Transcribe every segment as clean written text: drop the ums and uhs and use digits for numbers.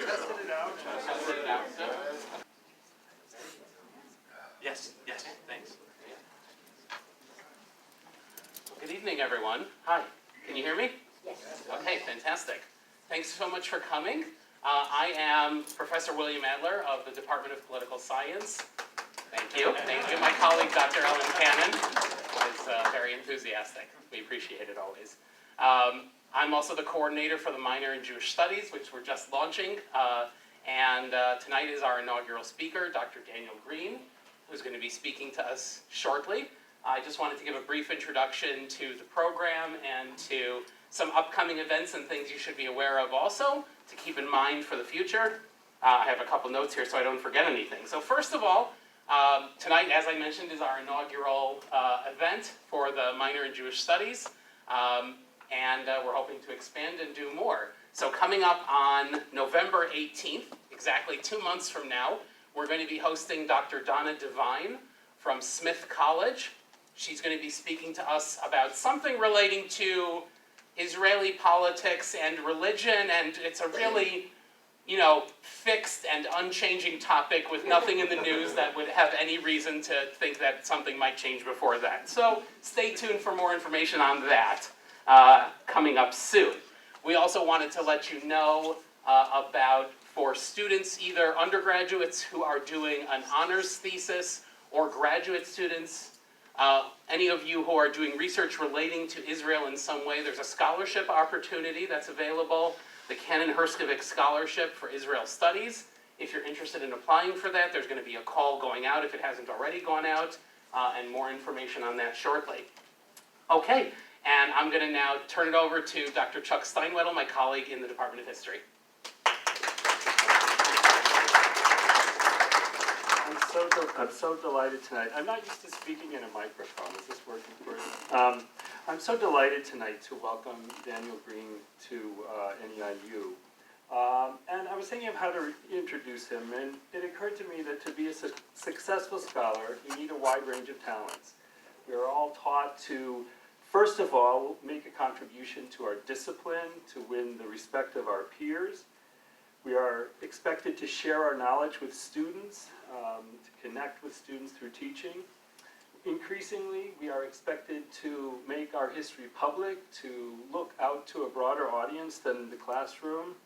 Tested it out. Tested it out. Yes, yes, thanks. Good evening, everyone. Hi, can you hear me? Yes. Okay, fantastic. Thanks so much for coming. I am Professor William Adler of the Department of Political Science. Thank you. Thank you. My colleague, Dr. Ellen Cannon, is very enthusiastic. We appreciate it always. I'm also the coordinator for the minor in Jewish Studies, which we're just launching. Tonight is our inaugural speaker, Dr. Daniel Greene, who's going to be speaking to us shortly. I just wanted to give a brief introduction to the program and to some upcoming events and things you should be aware of also to keep in mind for the future. I have a couple notes here so I don't forget anything. So first of all, tonight, as I mentioned, is our inaugural event for the minor in Jewish Studies. We're hoping to expand and do more. So coming up on November 18th, exactly 2 months from now, we're going to be hosting Dr. Donna Devine from Smith College. She's going to be speaking to us about something relating to Israeli politics and religion, and it's a really, fixed and unchanging topic with nothing in the news that would have any reason to think that something might change before that. So stay tuned for more information on that coming up soon. We also wanted to let you know about, for students, either undergraduates who are doing an honors thesis or graduate students, any of you who are doing research relating to Israel in some way, there's a scholarship opportunity that's available, the Canon Herskovic Scholarship for Israel Studies. If you're interested in applying for that, there's going to be a call going out if it hasn't already gone out, and more information on that shortly. Okay, and I'm going to now turn it over to Dr. Chuck Steinwedel, my colleague in the Department of History. I'm so delighted tonight. I'm not used to speaking in a microphone. Is this working for you? I'm so delighted tonight to welcome Daniel Greene to NEIU. And I was thinking of how to introduce him, and it occurred to me that to be a successful scholar, you need a wide range of talents. We are all taught to, first of all, make a contribution to our discipline, to win the respect of our peers. We are expected to share our knowledge with students, to connect with students through teaching. Increasingly, we are expected to make our history public, to look out to a broader audience than the classroom.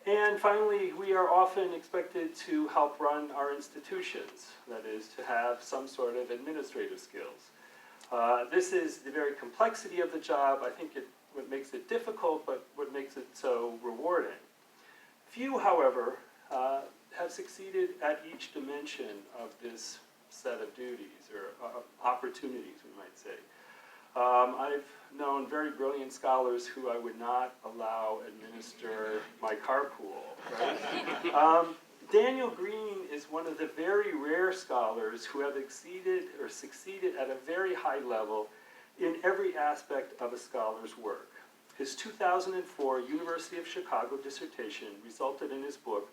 And finally, we are often expected to help run our institutions, that is, to have some sort of administrative skills. This is the very complexity of the job. I think what makes it difficult, but what makes it so rewarding. Few, however, have succeeded at each dimension of this set of duties, or opportunities, we might say. I've known very brilliant scholars who I would not allow administer my carpool. Right? Daniel Greene is one of the very rare scholars who have succeeded at a very high level in every aspect of a scholar's work. His 2004 University of Chicago dissertation resulted in his book,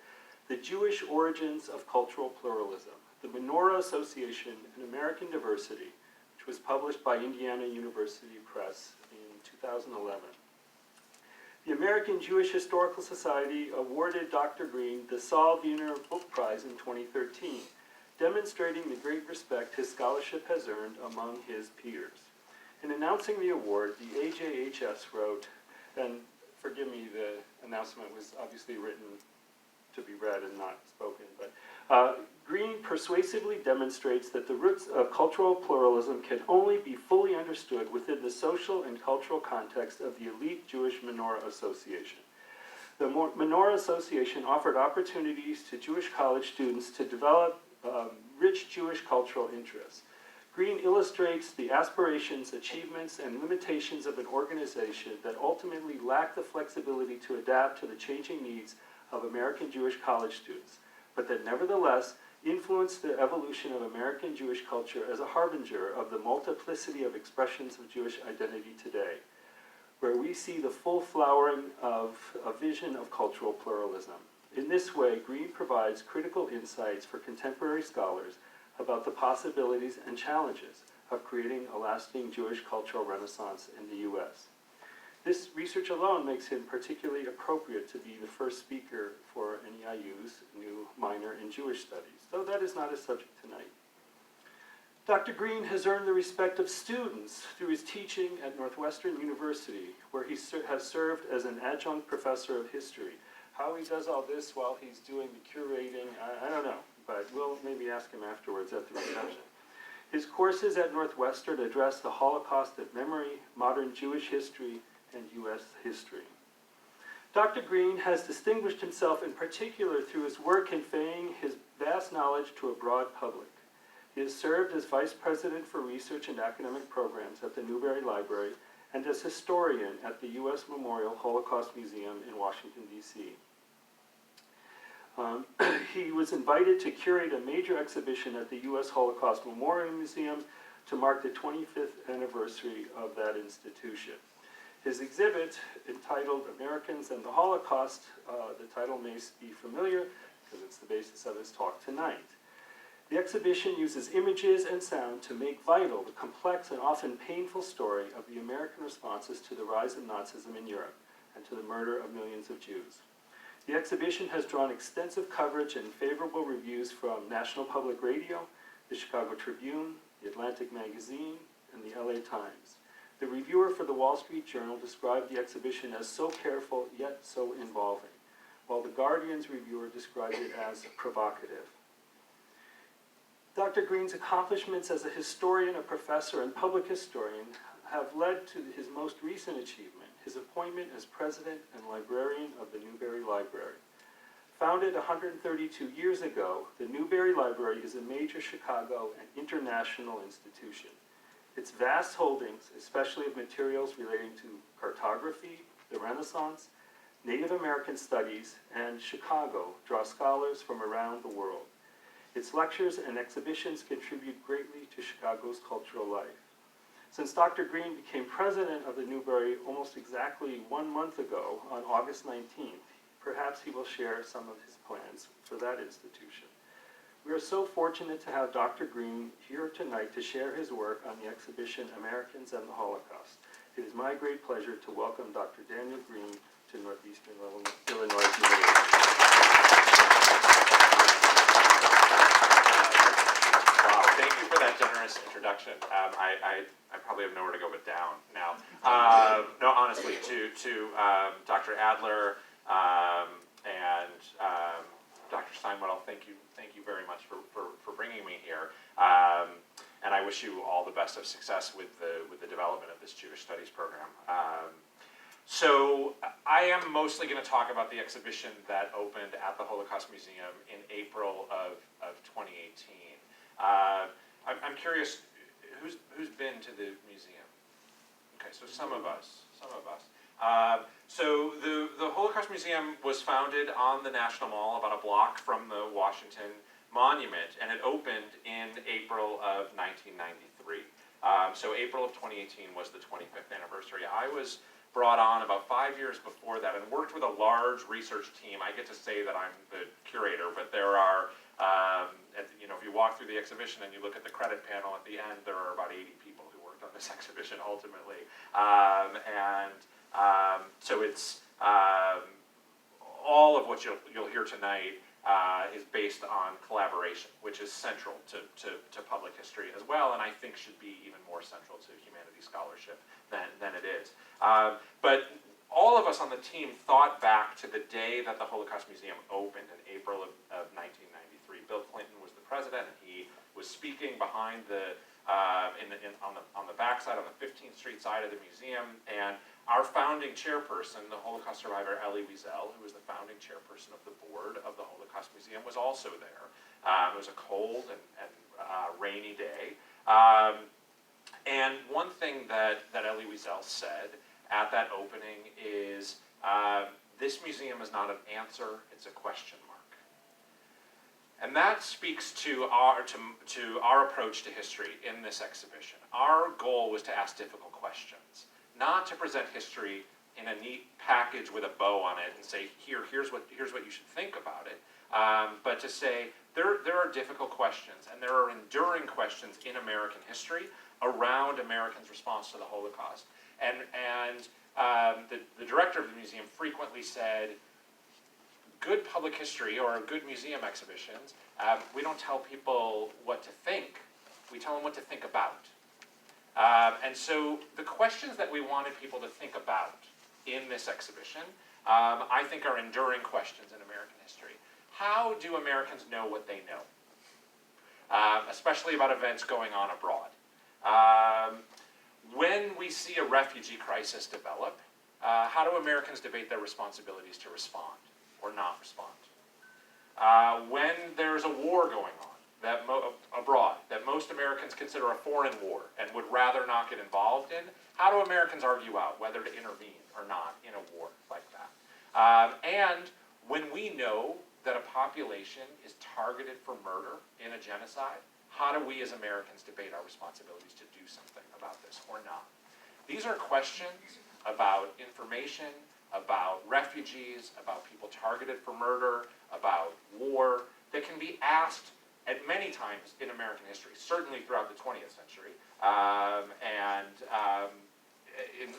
The Jewish Origins of Cultural Pluralism, the Menorah Association and American Diversity, which was published by Indiana University Press in 2011. The American Jewish Historical Society awarded Dr. Greene the Saul Wiener Book Prize in 2013, demonstrating the great respect his scholarship has earned among his peers. In announcing the award, the AJHS wrote, and forgive me, the announcement was obviously written to be read and not spoken, but Greene persuasively demonstrates that the roots of cultural pluralism can only be fully understood within the social and cultural context of the elite Jewish Menorah Association. The Menorah Association offered opportunities to Jewish college students to develop rich Jewish cultural interests. Greene illustrates the aspirations, achievements, and limitations of an organization that ultimately lack the flexibility to adapt to the changing needs of American Jewish college students, but that nevertheless influenced the evolution of American Jewish culture as a harbinger of the multiplicity of expressions of Jewish identity today, where we see the full flowering of a vision of cultural pluralism. In this way, Greene provides critical insights for contemporary scholars about the possibilities and challenges of creating a lasting Jewish cultural renaissance in the U.S. This research alone makes him particularly appropriate to be the first speaker for NEIU's new minor in Jewish studies, though that is not his subject tonight. Dr. Greene has earned the respect of students through his teaching at Northwestern University, where he has served as an adjunct professor of history. How he does all this while he's doing the curating, I don't know, but we'll maybe ask him afterwards at the reception. His courses at Northwestern address the Holocaust of memory, modern Jewish history, and U.S. history. Dr. Greene has distinguished himself in particular through his work conveying his vast knowledge to a broad public. He has served as Vice President for Research and Academic Programs at the Newberry Library and as historian at the U.S. Memorial Holocaust Museum in Washington, D.C. He was invited to curate a major exhibition at the U.S. Holocaust Memorial Museum to mark the 25th anniversary of that institution. His exhibit, entitled Americans and the Holocaust, the title may be familiar because it's the basis of his talk tonight. The exhibition uses images and sound to make vital the complex and often painful story of the American responses to the rise of Nazism in Europe and to the murder of millions of Jews. The exhibition has drawn extensive coverage and favorable reviews from National Public Radio, the Chicago Tribune, the Atlantic Magazine, and the LA Times. The reviewer for the Wall Street Journal described the exhibition as so careful yet so involving, while the Guardian's reviewer described it as provocative. Dr. Greene's accomplishments as a historian, a professor, and public historian have led to his most recent achievement, his appointment as president and librarian of the Newberry Library. Founded 132 years ago, the Newberry Library is a major Chicago and international institution. Its vast holdings, especially of materials relating to cartography, the Renaissance, Native American studies, and Chicago, draw scholars from around the world. Its lectures and exhibitions contribute greatly to Chicago's cultural life. Since Dr. Greene became president of the Newberry almost exactly 1 month ago, on August 19th, perhaps he will share some of his plans for that institution. We are so fortunate to have Dr. Greene here tonight to share his work on the exhibition Americans and the Holocaust. It is my great pleasure to welcome Dr. Daniel Greene to Northeastern Illinois University. Thank you for that generous introduction. I probably have nowhere to go but down now. No, honestly, to Dr. Adler and Dr. Steinwedel, thank you very much for bringing me here. And I wish you all the best of success with the development of this Jewish Studies program. So I am mostly going to talk about the exhibition that opened at the Holocaust Museum in April of 2018. I'm curious, who's been to the museum? Okay, so some of us. So the Holocaust Museum was founded on the National Mall, about a block from the Washington Monument, and it opened in April of 1993. So April of 2018 was the 25th anniversary. I was brought on about 5 years before that and worked with a large research team. I get to say that I'm the curator, but there are if you walk through the exhibition and you look at the credit panel at the end, there are about 80 people who worked on this exhibition ultimately. So it's all of what you'll hear tonight is based on collaboration, which is central to public history as well, and I think should be even more central to humanities scholarship than it is. But all of us on the team thought back to the day that the Holocaust Museum opened in April of 1993. Bill Clinton was the president, and he was speaking behind on the backside, on the 15th Street side of the museum, and our founding chairperson, the Holocaust survivor Elie Wiesel, who was the founding chairperson of the board of the Holocaust Museum, was also there. It was a cold and rainy day. And one thing that Elie Wiesel said at that opening is, this museum is not an answer, it's a question mark. And that speaks to our approach to history in this exhibition. Our goal was to ask difficult questions, not to present history in a neat package with a bow on it and say, here's what you should think about it, but to say there are difficult questions, and there are enduring questions in American history around Americans' response to the Holocaust. And the director of the museum frequently said, good public history or good museum exhibitions, we don't tell people what to think, we tell them what to think about. And so the questions that we wanted people to think about in this exhibition, I think are enduring questions in American history. How do Americans know what they know? Especially about events going on abroad. When we see a refugee crisis develop, how do Americans debate their responsibilities to respond or not respond? When there's a war going on abroad that most Americans consider a foreign war and would rather not get involved in, how do Americans argue out whether to intervene or not in a war like that? And when we know that a population is targeted for murder in a genocide, how do we as Americans debate our responsibilities to do something about this or not? These are questions about information, about refugees, about people targeted for murder, about war, that can be asked at many times in American history, certainly throughout the 20th century, and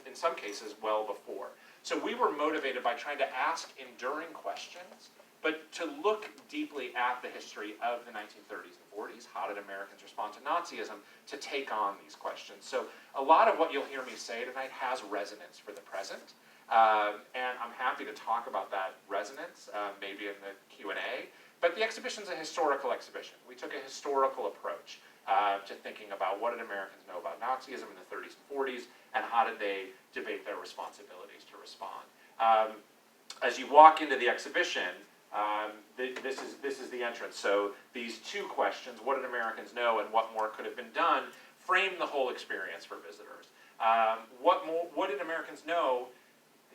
in some cases well before. So we were motivated by trying to ask enduring questions, but to look deeply at the history of the 1930s and 40s. How did Americans respond to Nazism? To take on these questions. So a lot of what you'll hear me say tonight has resonance for the present, and I'm happy to talk about that resonance, maybe in the Q&A. But the exhibition's a historical exhibition. We took a historical approach to thinking about what did Americans know about Nazism in the 30s and 40s, and how did they debate their responsibilities to respond. As you walk into the exhibition, this is the entrance. So these two questions, what did Americans know and what more could have been done, frame the whole experience for visitors. What did Americans know?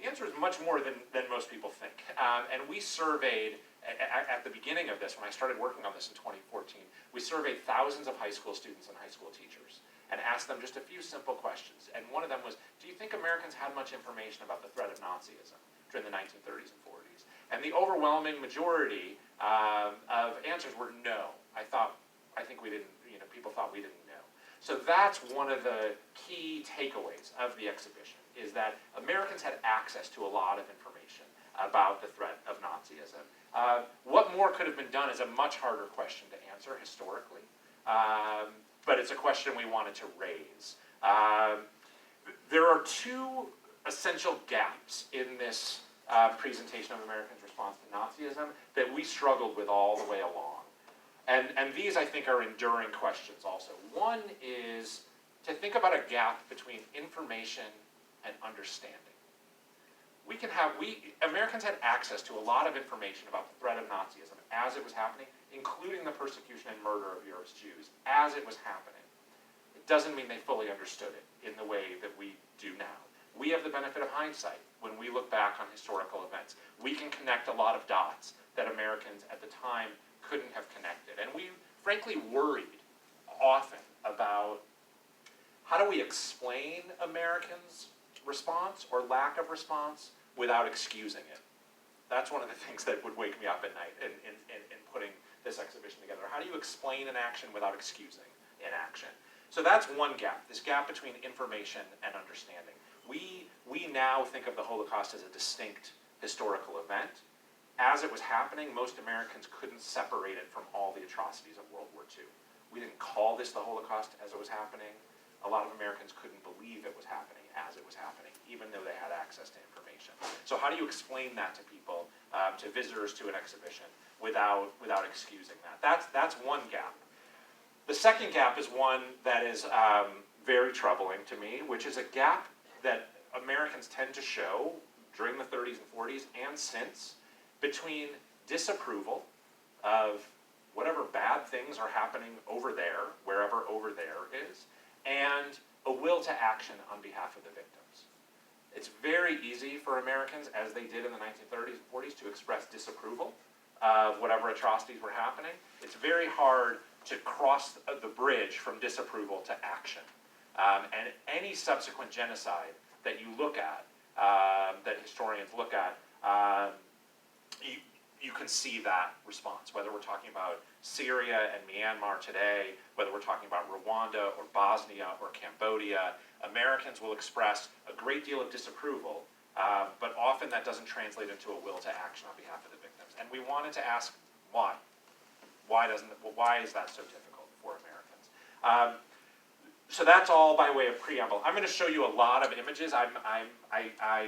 The answer is much more than most people think. And we surveyed, at the beginning of this, when I started working on this in 2014, we surveyed thousands of high school students and high school teachers and asked them just a few simple questions. And one of them was, do you think Americans had much information about the threat of Nazism during the 1930s and 40s? And the overwhelming majority of answers were no. I think we didn't, people thought we didn't know. So that's one of the key takeaways of the exhibition, is that Americans had access to a lot of information about the threat of Nazism. What more could have been done is a much harder question to answer historically, but it's a question we wanted to raise. There are two essential gaps in this presentation of Americans' response to Nazism that we struggled with all the way along. And these, I think, are enduring questions also. One is to think about a gap between information and understanding. Americans had access to a lot of information about the threat of Nazism as it was happening, including the persecution and murder of Europe's Jews, as it was happening. It doesn't mean they fully understood it in the way that we do now. We have the benefit of hindsight when we look back on historical events. We can connect a lot of dots that Americans at the time couldn't have connected. And we frankly worried often about how do we explain Americans' response or lack of response without excusing it. That's one of the things that would wake me up at night in putting this exhibition together. How do you explain an action without excusing inaction? So that's one gap, this gap between information and understanding. We now think of the Holocaust as a distinct historical event. As it was happening, most Americans couldn't separate it from all the atrocities of World War II. We didn't call this the Holocaust as it was happening. A lot of Americans couldn't believe it was happening as it was happening, even though they had access to information. So how do you explain that to people, to visitors to an exhibition, without excusing that? That's one gap. The second gap is one that is very troubling to me, which is a gap that Americans tend to show during the 30s and 40s and since, between disapproval of whatever bad things are happening over there, wherever over there is, and a will to action on behalf of the victims. It's very easy for Americans, as they did in the 1930s and 40s, to express disapproval of whatever atrocities were happening. It's very hard to cross the bridge from disapproval to action. And any subsequent genocide that you look at, that historians look at, you can see that response, whether we're talking about Syria and Myanmar today, whether we're talking about Rwanda or Bosnia or Cambodia. Americans will express a great deal of disapproval, but often that doesn't translate into a will to action on behalf of the victims. And we wanted to ask why. Why is that so difficult for Americans? So that's all by way of preamble. I'm going to show you a lot of images. I'm a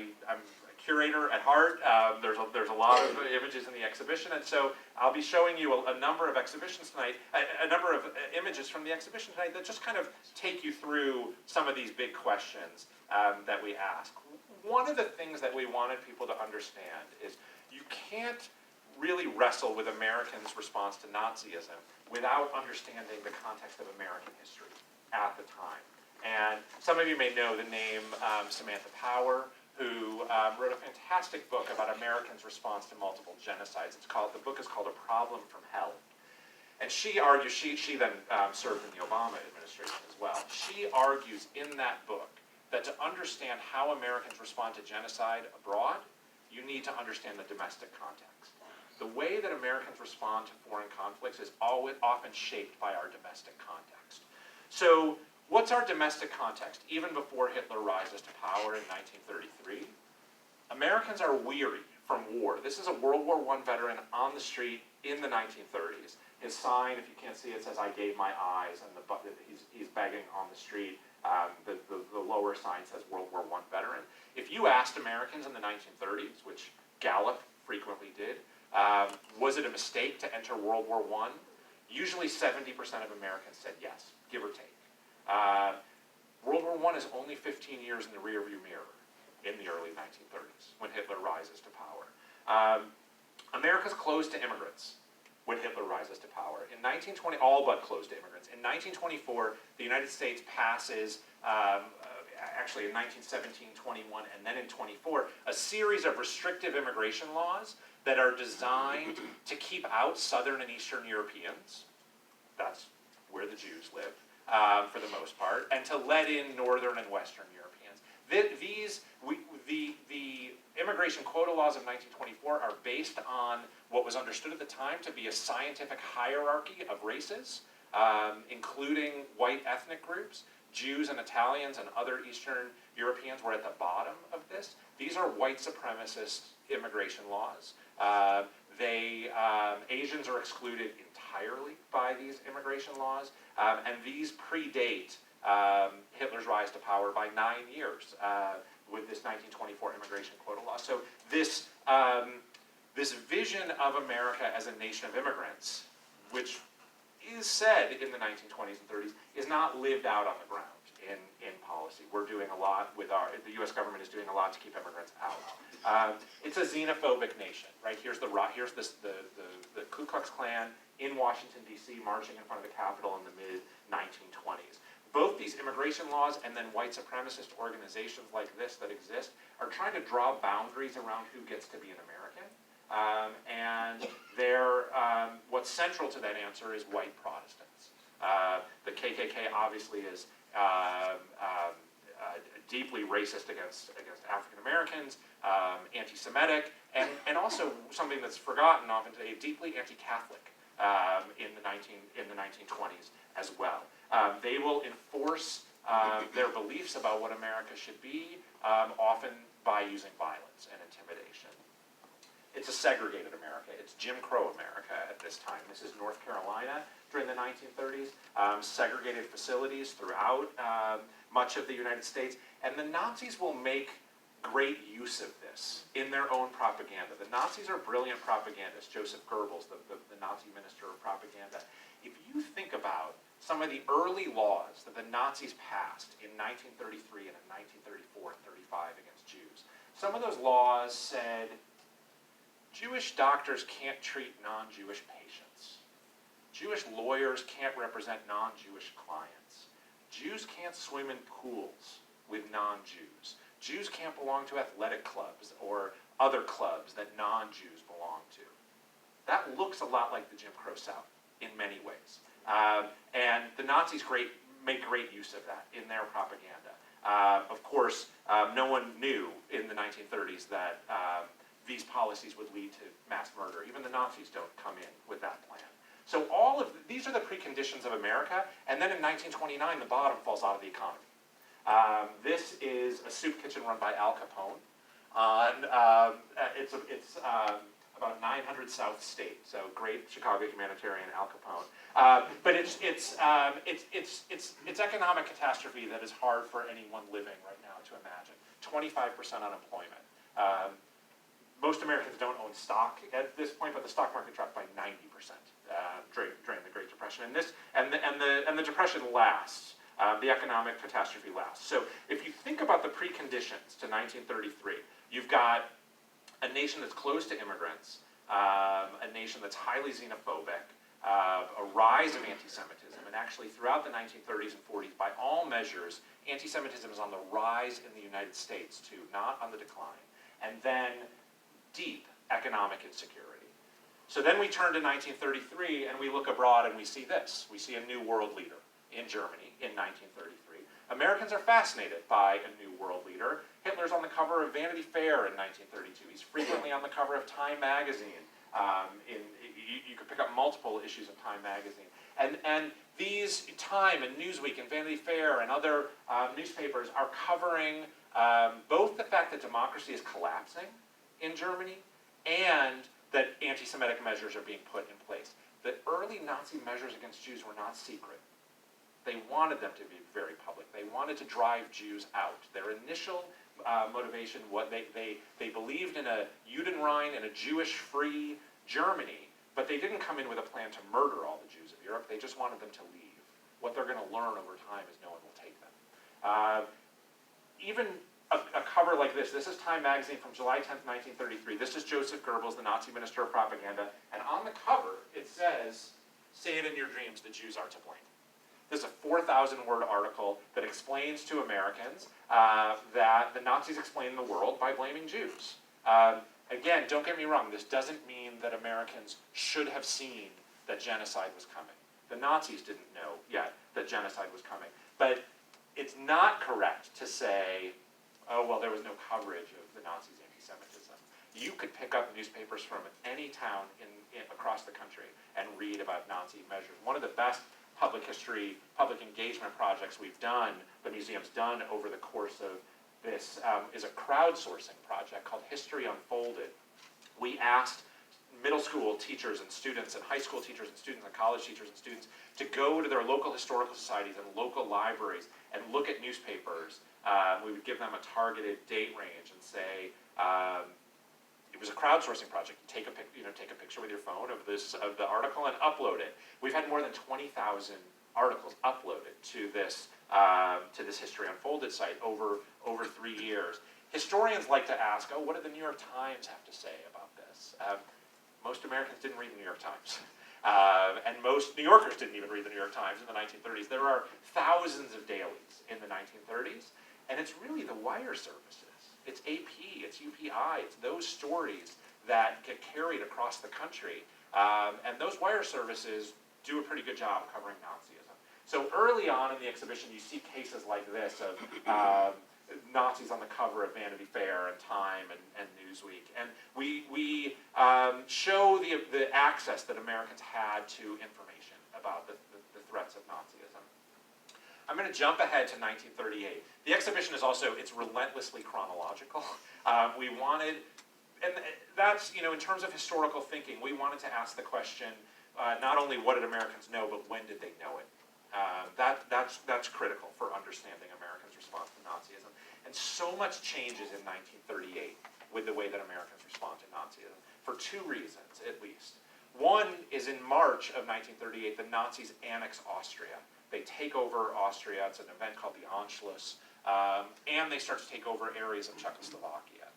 curator at heart. There's a lot of images in the exhibition, and so I'll be showing you a number of exhibitions tonight, a number of images from the exhibition tonight that just kind of take you through some of these big questions that we ask. One of the things that we wanted people to understand is you can't really wrestle with Americans' response to Nazism without understanding the context of American history at the time. And some of you may know the name Samantha Power, who wrote a fantastic book about Americans' response to multiple genocides. The book is called A Problem from Hell. And she argues, she then served in the Obama administration as well. She argues in that book that to understand how Americans respond to genocide abroad, you need to understand the domestic context. The way that Americans respond to foreign conflicts is often shaped by our domestic context. So, what's our domestic context? Even before Hitler rises to power in 1933, Americans are weary from war. This is a World War I veteran on the street in the 1930s. His sign, if you can't see it, says, "I gave my eyes," and he's begging on the street. The lower sign says World War I veteran. If you asked Americans in the 1930s, which Gallup frequently did, was it a mistake to enter World War I? Usually 70% of Americans said yes, give or take. World War I is only 15 years in the rearview mirror in the early 1930s when Hitler rises to power. America's closed to immigrants when Hitler rises to power. In 1920, all but closed to immigrants. In 1924, the United States passes, actually in 1917, 21, and then in 24, a series of restrictive immigration laws that are designed to keep out Southern and Eastern Europeans. That's where the Jews live, for the most part, and to let in Northern and Western Europeans. The immigration quota laws of 1924 are based on what was understood at the time to be a scientific hierarchy of races, including white ethnic groups. Jews and Italians and other Eastern Europeans were at the bottom of this. These are white supremacist immigration laws. Asians are excluded entirely by these immigration laws, and these predate Hitler's rise to power by 9 years with this 1924 immigration quota law. So this vision of America as a nation of immigrants, which is said in the 1920s and 30s, is not lived out on the ground in policy. We're doing a lot with the U.S. government is doing a lot to keep immigrants out. It's a xenophobic nation, right? Here's the Ku Klux Klan in Washington, D.C., marching in front of the Capitol in the mid-1920s. Both these immigration laws and then white supremacist organizations like this that exist are trying to draw boundaries around who gets to be an American. And what's central to that answer is white Protestants. The KKK obviously is deeply racist against African Americans, anti-Semitic, and also something that's forgotten often today, deeply anti-Catholic in the 1920s as well. They will enforce their beliefs about what America should be, often by using violence and intimidation. It's a segregated America. It's Jim Crow America at this time. This is North Carolina during the 1930s. Segregated facilities throughout much of the United States. And the Nazis will make great use of this in their own propaganda. The Nazis are brilliant propagandists. Joseph Goebbels, the Nazi minister of propaganda. If you think about some of the early laws that the Nazis passed in 1933 and in 1934 and 35 against Jews, some of those laws said, Jewish doctors can't treat non-Jewish patients. Jewish lawyers can't represent non-Jewish clients. Jews can't swim in pools with non-Jews. Jews can't belong to athletic clubs or other clubs that non-Jews belong to. That looks a lot like the Jim Crow South in many ways. And the Nazis make great use of that in their propaganda. Of course, no one knew in the 1930s that these policies would lead to mass murder. Even the Nazis don't come in with that plan. So these are the preconditions of America, and then in 1929, the bottom falls out of the economy. This is a soup kitchen run by Al Capone. It's about 900 South State, so great Chicago humanitarian Al Capone. But it's economic catastrophe that is hard for anyone living right now to imagine. 25% unemployment. Most Americans don't own stock at this point, but the stock market dropped by 90% during the Great Depression, and the Depression lasts. The economic catastrophe lasts. So if you think about the preconditions to 1933, you've got a nation that's closed to immigrants, a nation that's highly xenophobic, a rise of anti-Semitism, and actually throughout the 1930s and 40s, by all measures, anti-Semitism is on the rise in the United States too, not on the decline. And then deep economic insecurity. So then we turn to 1933 and we look abroad and we see this. We see a new world leader in Germany in 1933. Americans are fascinated by a new world leader. Hitler's on the cover of Vanity Fair in 1932. He's frequently on the cover of Time magazine. You could pick up multiple issues of Time magazine. And these Time and Newsweek and Vanity Fair and other newspapers are covering both the fact that democracy is collapsing in Germany and that anti-Semitic measures are being put in place. The early Nazi measures against Jews were not secret. They wanted them to be very public. They wanted to drive Jews out. Their initial motivation, they believed in a Judenrein and a Jewish-free Germany, but they didn't come in with a plan to murder all the Jews of Europe. They just wanted them to leave. What they're going to learn over time is no one will take them. Even a cover like this is Time magazine from July 10th, 1933. This is Joseph Goebbels, the Nazi minister of propaganda, and on the cover it says, "Say it in your dreams, the Jews are to blame." This is a 4,000-word article that explains to Americans that the Nazis explained the world by blaming Jews. Again, don't get me wrong, this doesn't mean that Americans should have seen that genocide was coming. The Nazis didn't know yet that genocide was coming. But it's not correct to say, oh, well, there was no coverage of the Nazis' anti-Semitism. You could pick up newspapers from any town across the country and read about Nazi measures. One of the best public history, public engagement projects we've done, the museum's done over the course of this, is a crowdsourcing project called History Unfolded. We asked middle school teachers and students and high school teachers and students and college teachers and students to go to their local historical societies and local libraries and look at newspapers. We would give them a targeted date range and say, it was a crowdsourcing project. Take a picture with your phone of the article and upload it. We've had more than 20,000 articles uploaded to this History Unfolded site over 3 years. Historians like to ask, oh, what did the New York Times have to say about this? Most Americans didn't read the New York Times. And most New Yorkers didn't even read the New York Times in the 1930s. There are thousands of dailies in the 1930s, and it's really the wire services. It's AP, it's UPI, it's those stories that get carried across the country. And those wire services do a pretty good job covering Nazism. So early on in the exhibition, you see cases like this of Nazis on the cover of Vanity Fair and Time and Newsweek. And we show the access that Americans had to information about the threats of Nazism. I'm going to jump ahead to 1938. The exhibition is also, it's relentlessly chronological. We wanted, and that's, in terms of historical thinking, we wanted to ask the question, not only what did Americans know, but when did they know it? That's critical for understanding Americans' response to Nazism. And so much changes in 1938 with the way that Americans respond to Nazism, for two reasons, at least. One is in March of 1938, the Nazis annex Austria. They take over Austria. It's an event called the Anschluss. And they start to take over areas of Czechoslovakia.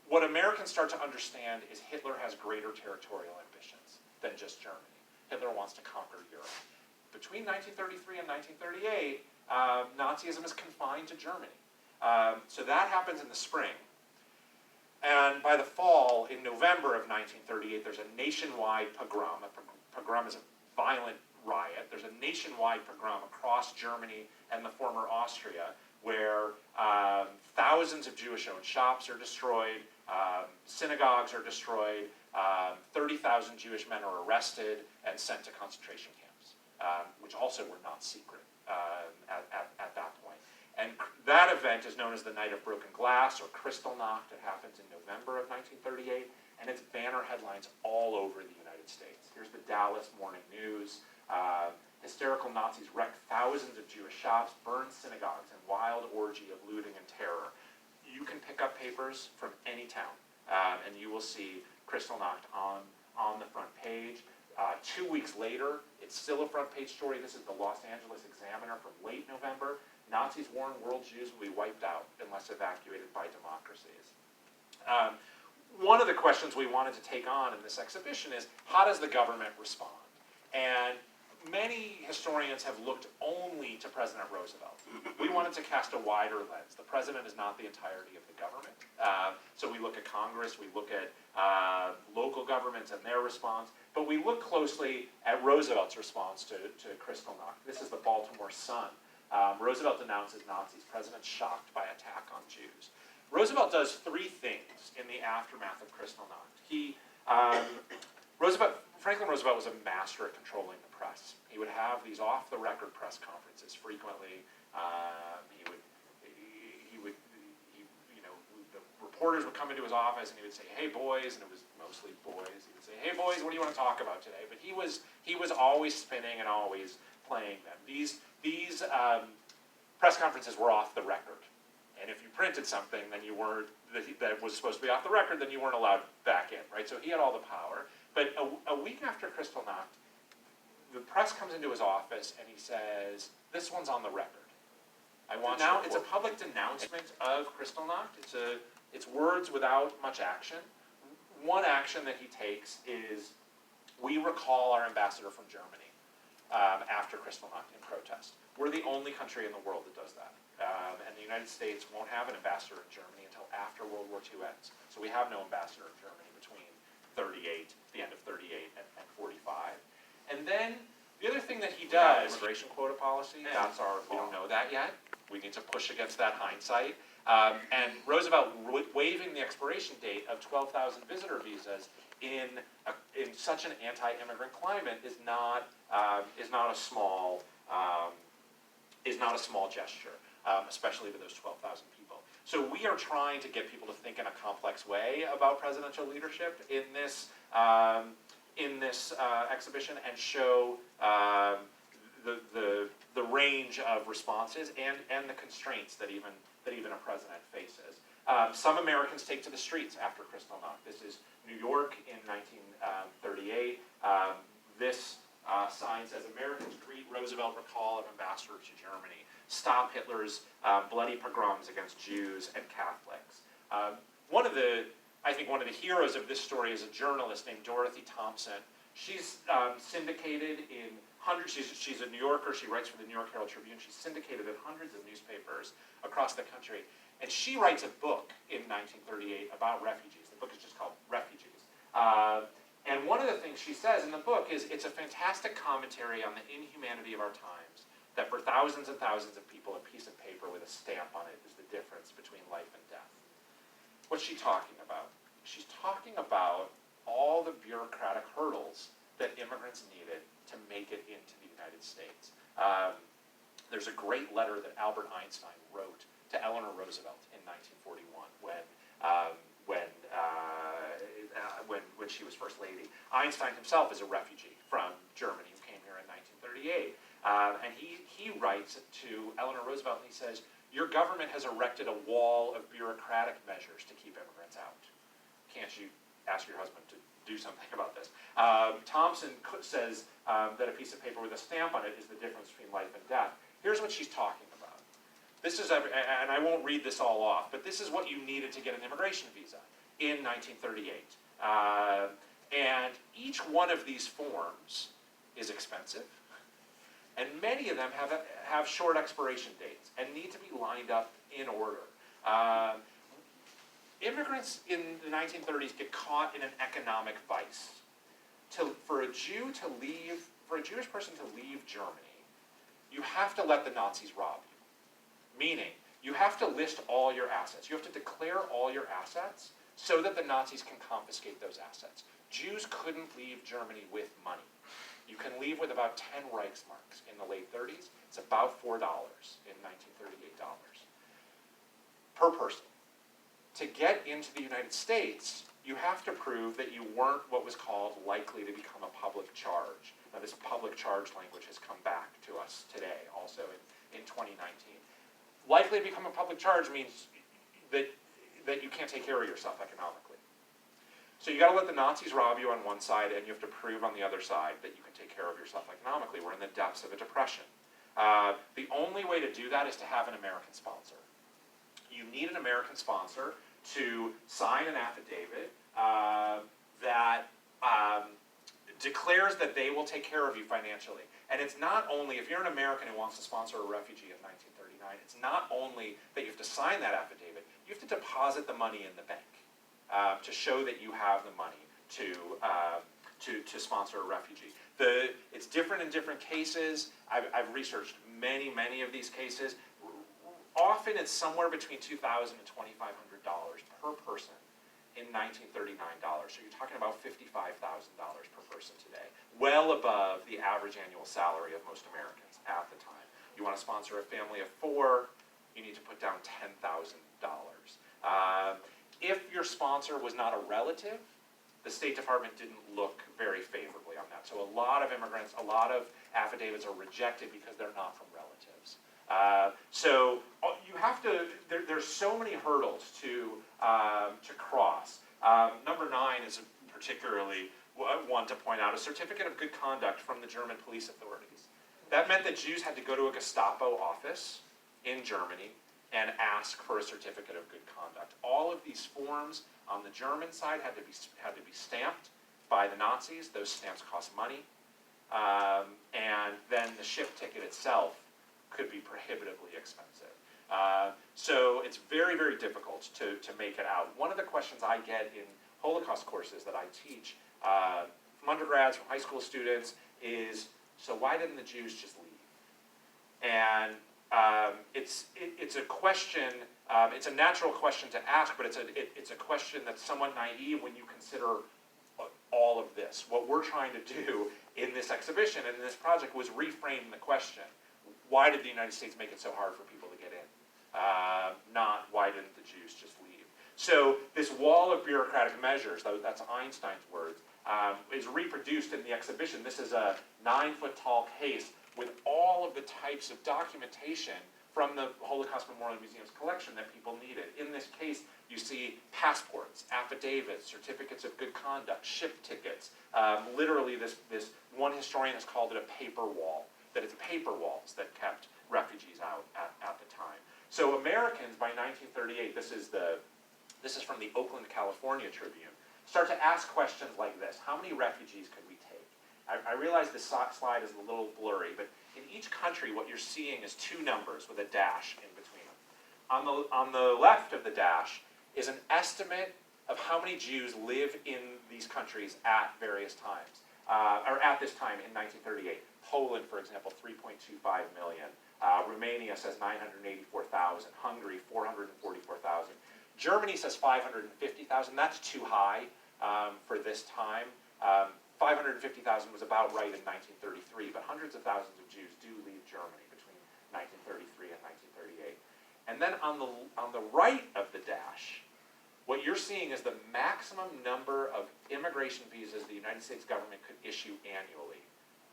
What Americans start to understand is Hitler has greater territorial ambitions than just Germany. Hitler wants to conquer Europe. Between 1933 and 1938, Nazism is confined to Germany. So that happens in the spring. And by the fall, in November of 1938, there's a nationwide pogrom. A pogrom is a violent riot. There's a nationwide pogrom across Germany and the former Austria, where thousands of Jewish-owned shops are destroyed, Synagogues are destroyed. 30,000 Jewish men are arrested and sent to concentration camps, which also were not secret at that point. And that event is known as the Night of Broken Glass, or Kristallnacht. It happens in November of 1938, and it's banner headlines all over the United States. Here's the Dallas Morning News. Hysterical Nazis wrecked thousands of Jewish shops, burned synagogues, and wild orgy of looting and terror. You can pick up papers from any town, and you will see Kristallnacht on the front page. 2 weeks later, it's still a front page story. This is the Los Angeles Examiner from late November. Nazis warn world Jews will be wiped out unless evacuated by democracies. One of the questions we wanted to take on in this exhibition is, how does the government respond? And many historians have looked only to President Roosevelt. We wanted to cast a wider lens. The president is not the entirety of the government. So we look at Congress, we look at local governments and their response, but we look closely at Roosevelt's response to Kristallnacht. This is the Baltimore Sun. Roosevelt denounces Nazis. President shocked by attack on Jews. Roosevelt does three things in the aftermath of Kristallnacht. Franklin Roosevelt was a master at controlling the press. He would have these off-the-record press conferences frequently. The reporters would come into his office and he would say, "Hey boys," and it was mostly boys. He would say, "Hey boys, what do you want to talk about today?" But he was always spinning and always playing them. These press conferences were off the record. And if you printed something that was supposed to be off the record, then you weren't allowed back in, right? So he had all the power. But a week after Kristallnacht, the press comes into his office and he says, "This one's on the record. It's a public denouncement of Kristallnacht. It's words without much action. One action that he takes is, we recall our ambassador from Germany after Kristallnacht in protest. We're the only country in the world that does that. And the United States won't have an ambassador in Germany until after World War II ends. So we have no ambassador in Germany between the end of 38 and 45. And then the other thing that he does, immigration quota policy, we don't know that yet. We need to push against that hindsight. And Roosevelt waiving the expiration date of 12,000 visitor visas in such an anti-immigrant climate is not a small gesture, especially to those 12,000 people. So we are trying to get people to think in a complex way about presidential leadership in this exhibition, and show the range of responses and the constraints that even a president faces. Some Americans take to the streets after Kristallnacht. This is New York in 1938. This sign says, "Americans greet Roosevelt recall of ambassador to Germany. Stop Hitler's bloody pogroms against Jews and Catholics." One of the heroes of this story is a journalist named Dorothy Thompson. She's syndicated in hundreds. She's a New Yorker. She writes for the New York Herald Tribune. She's syndicated in hundreds of newspapers across the country. And she writes a book in 1938 about refugees. The book is just called Refugees. And one of the things she says in the book is, it's a fantastic commentary on the inhumanity of our times, that for thousands and thousands of people, a piece of paper with a stamp on it is the difference between life and death. What's she talking about? She's talking about all the bureaucratic hurdles that immigrants needed to make it into the United States. There's a great letter that Albert Einstein wrote to Eleanor Roosevelt in 1941 when she was First Lady. Einstein himself is a refugee from Germany who came here in 1938. And he writes to Eleanor Roosevelt and he says, "Your government has erected a wall of bureaucratic measures to keep immigrants out. Can't you ask your husband to do something about this?" Thompson says that a piece of paper with a stamp on it is the difference between life and death. Here's what she's talking about. This is, and I won't read this all off, but this is what you needed to get an immigration visa in 1938. And each one of these forms is expensive, and many of them have short expiration dates and need to be lined up in order. Immigrants in the 1930s get caught in an economic vice. For a Jewish person to leave Germany, you have to let the Nazis rob you. Meaning, you have to list all your assets. You have to declare all your assets so that the Nazis can confiscate those assets. Jews couldn't leave Germany with money. You can leave with about 10 Reichsmarks in the late 30s. It's about $4 in 1938 dollars per person. To get into the United States, you have to prove that you weren't what was called likely to become a public charge. Now, this public charge language has come back to us today, also in 2019. Likely to become a public charge means that you can't take care of yourself economically. So you got to let the Nazis rob you on one side, and you have to prove on the other side that you can take care of yourself economically. We're in the depths of a depression. The only way to do that is to have an American sponsor. You need an American sponsor to sign an affidavit that declares that they will take care of you financially. And it's not only, if you're an American who wants to sponsor a refugee in 1939, it's not only that you have to sign that affidavit, you have to deposit the money in the bank to show that you have the money to sponsor a refugee. It's different in different cases. I've researched many of these cases. Often it's somewhere between $2,000 and $2,500 per person in 1939 dollars. So you're talking about $55,000 per person today, well above the average annual salary of most Americans at the time. You want to sponsor a family of 4, you need to put down $10,000. If your sponsor was not a relative, the State Department didn't look very favorably on that. So a lot of immigrants, a lot of affidavits are rejected because they're not from relatives. So you have to, there's so many hurdles to cross. Number 9 is particularly one to point out, a certificate of good conduct from the German police authorities. That meant that Jews had to go to a Gestapo office in Germany and ask for a certificate of good conduct. All of these forms on the German side had to be stamped by the Nazis. Those stamps cost money. And then the ship ticket itself could be prohibitively expensive. So it's very difficult to make it out. One of the questions I get in Holocaust courses that I teach from undergrads, from high school students, is, so why didn't the Jews just leave? And it's a question, it's a natural question to ask, but it's a question that's somewhat naive when you consider all of this. What we're trying to do in this exhibition and in this project was reframe the question. Why did the United States make it so hard for people to get in? Not why didn't the Jews just leave? So this wall of bureaucratic measures, that's Einstein's words, is reproduced in the exhibition. This is a 9-foot-tall case with all of the types of documentation from the Holocaust Memorial Museum's collection that people needed. In this case, you see passports, affidavits, certificates of good conduct, ship tickets. Literally, this one historian has called it a paper wall, that it's paper walls that kept refugees out at the time. So Americans, by 1938, this is from the Oakland, California Tribune, start to ask questions like this. How many refugees could we take? I realize this slide is a little blurry, but in each country, what you're seeing is 2 numbers with a dash in between them. On the left of the dash is an estimate of how many Jews live in these countries at various times, or at this time in 1938. Poland, for example, 3.25 million. Romania says 984,000. Hungary, 444,000. Germany says 550,000. That's too high for this time. 550,000 was about right in 1933, but hundreds of thousands of Jews do leave Germany between 1933 and 1938. And then on the right of the dash, what you're seeing is the maximum number of immigration visas the United States government could issue annually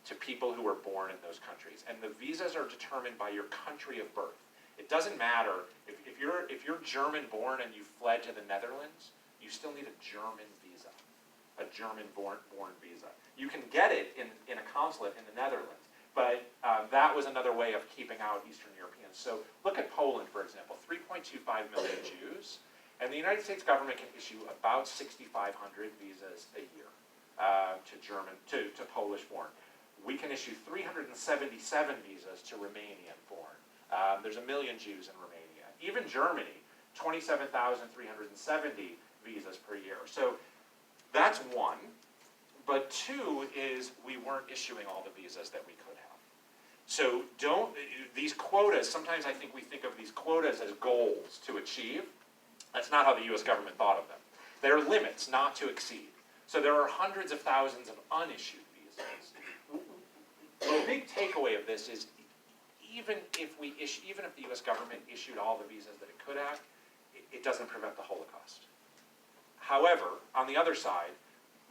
to people who were born in those countries. And the visas are determined by your country of birth. It doesn't matter, if you're German-born and you fled to the Netherlands, you still need a German visa, a German-born visa. You can get it in a consulate in the Netherlands, but that was another way of keeping out Eastern Europeans. So look at Poland, for example, 3.25 million Jews, and the United States government can issue about 6,500 visas a year to Polish-born. We can issue 377 visas to Romanian-born. There's 1 million Jews in Romania. Even Germany, 27,370 visas per year. So that's one. But 2 is we weren't issuing all the visas that we could have. So these quotas, sometimes I think we think of these quotas as goals to achieve. That's not how the US government thought of them. There are limits not to exceed. So there are hundreds of thousands of unissued visas. The big takeaway of this is even if the US government issued all the visas that it could have, it doesn't prevent the Holocaust. However, on the other side,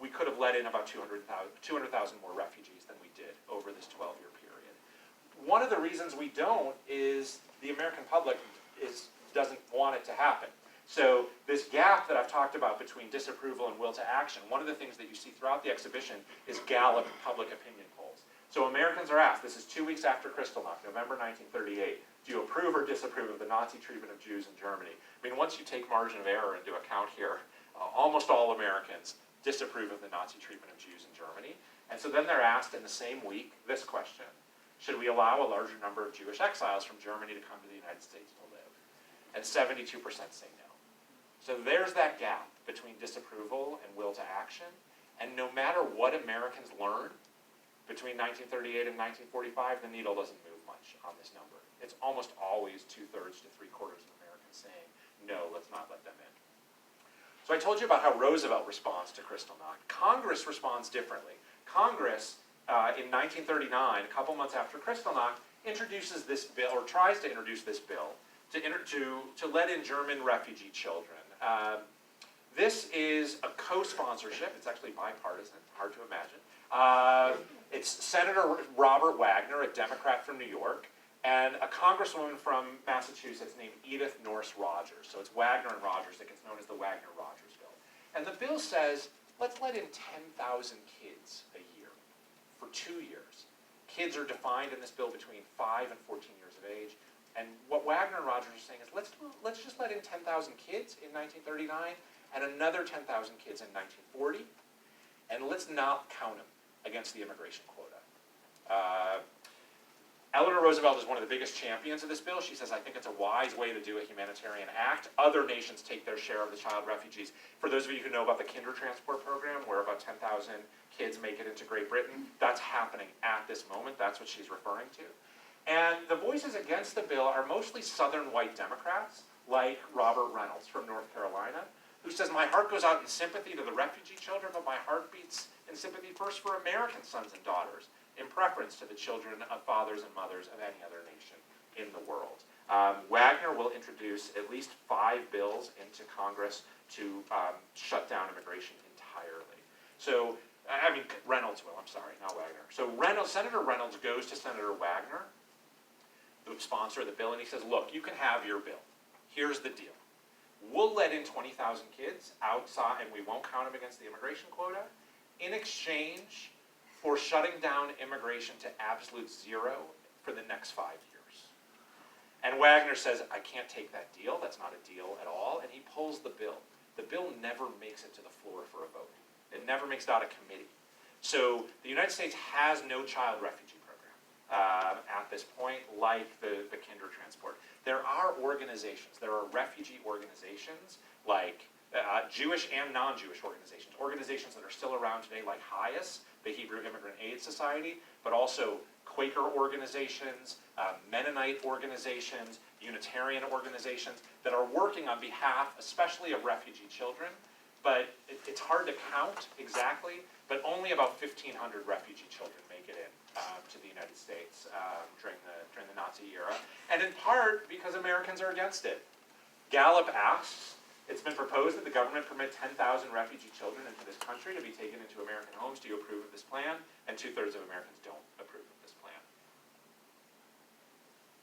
we could have let in about 200,000 more refugees than we did over this 12-year period. One of the reasons we don't is the American public doesn't want it to happen. So this gap that I've talked about between disapproval and will to action, one of the things that you see throughout the exhibition is Gallup public opinion polls. So Americans are asked, this is 2 weeks after Kristallnacht, November 1938, do you approve or disapprove of the Nazi treatment of Jews in Germany? I mean, once you take margin of error into account here, almost all Americans disapprove of the Nazi treatment of Jews in Germany. And so then they're asked in the same week this question: should we allow a larger number of Jewish exiles from Germany to come to the United States to live? And 72% say no. So there's that gap between disapproval and will to action. And no matter what Americans learn between 1938 and 1945, the needle doesn't move much on this number. It's almost always 2/3 to 3/4 of Americans saying, no, let's not let them in. So I told you about how Roosevelt responds to Kristallnacht. Congress responds differently. Congress, in 1939, a couple months after Kristallnacht, introduces this bill, or tries to introduce this bill, to let in German refugee children. This is a co-sponsorship. It's actually bipartisan, hard to imagine. It's Senator Robert Wagner, a Democrat from New York, and a congresswoman from Massachusetts named Edith Norris Rogers. So it's Wagner and Rogers that gets known as the Wagner-Rogers bill. And the bill says, let's let in 10,000 kids a year for 2 years. Kids are defined in this bill between 5 and 14 years of age. And what Wagner and Rogers are saying is, let's just let in 10,000 kids in 1939 and another 10,000 kids in 1940, and let's not count them against the immigration quota. Eleanor Roosevelt is one of the biggest champions of this bill. She says, I think it's a wise way to do a humanitarian act. Other nations take their share of the child refugees. For those of you who know about the Kinder Transport Program, where about 10,000 kids make it into Great Britain, that's happening at this moment. That's what she's referring to. And the voices against the bill are mostly Southern white Democrats, like Robert Reynolds from North Carolina, who says, my heart goes out in sympathy to the refugee children, but my heart beats in sympathy first for American sons and daughters, in preference to the children of fathers and mothers of any other nation in the world. Wagner will introduce at least 5 bills into Congress to shut down immigration entirely. So, I mean, Reynolds will, I'm sorry, not Wagner. So Senator Reynolds goes to Senator Wagner, the sponsor of the bill, and he says, look, you can have your bill. Here's the deal. We'll let in 20,000 kids outside, and we won't count them against the immigration quota, in exchange for shutting down immigration to absolute zero for the next 5 years. And Wagner says, I can't take that deal. That's not a deal at all. And he pulls the bill. The bill never makes it to the floor for a vote. It never makes it out of committee. So the United States has no child refugee program at this point, like the Kinder Transport. There are organizations. There are refugee organizations like Jewish and non-Jewish organizations. Organizations that are still around today like HIAS, the Hebrew Immigrant Aid Society, but also Quaker organizations, Mennonite organizations, Unitarian organizations that are working on behalf, especially of refugee children. But it's hard to count exactly, but only about 1,500 refugee children make it in to the United States during the Nazi era, and in part because Americans are against it. Gallup asks, it's been proposed that the government permit 10,000 refugee children into this country to be taken into American homes. Do you approve of this plan? And 2/3 of Americans don't approve of this plan.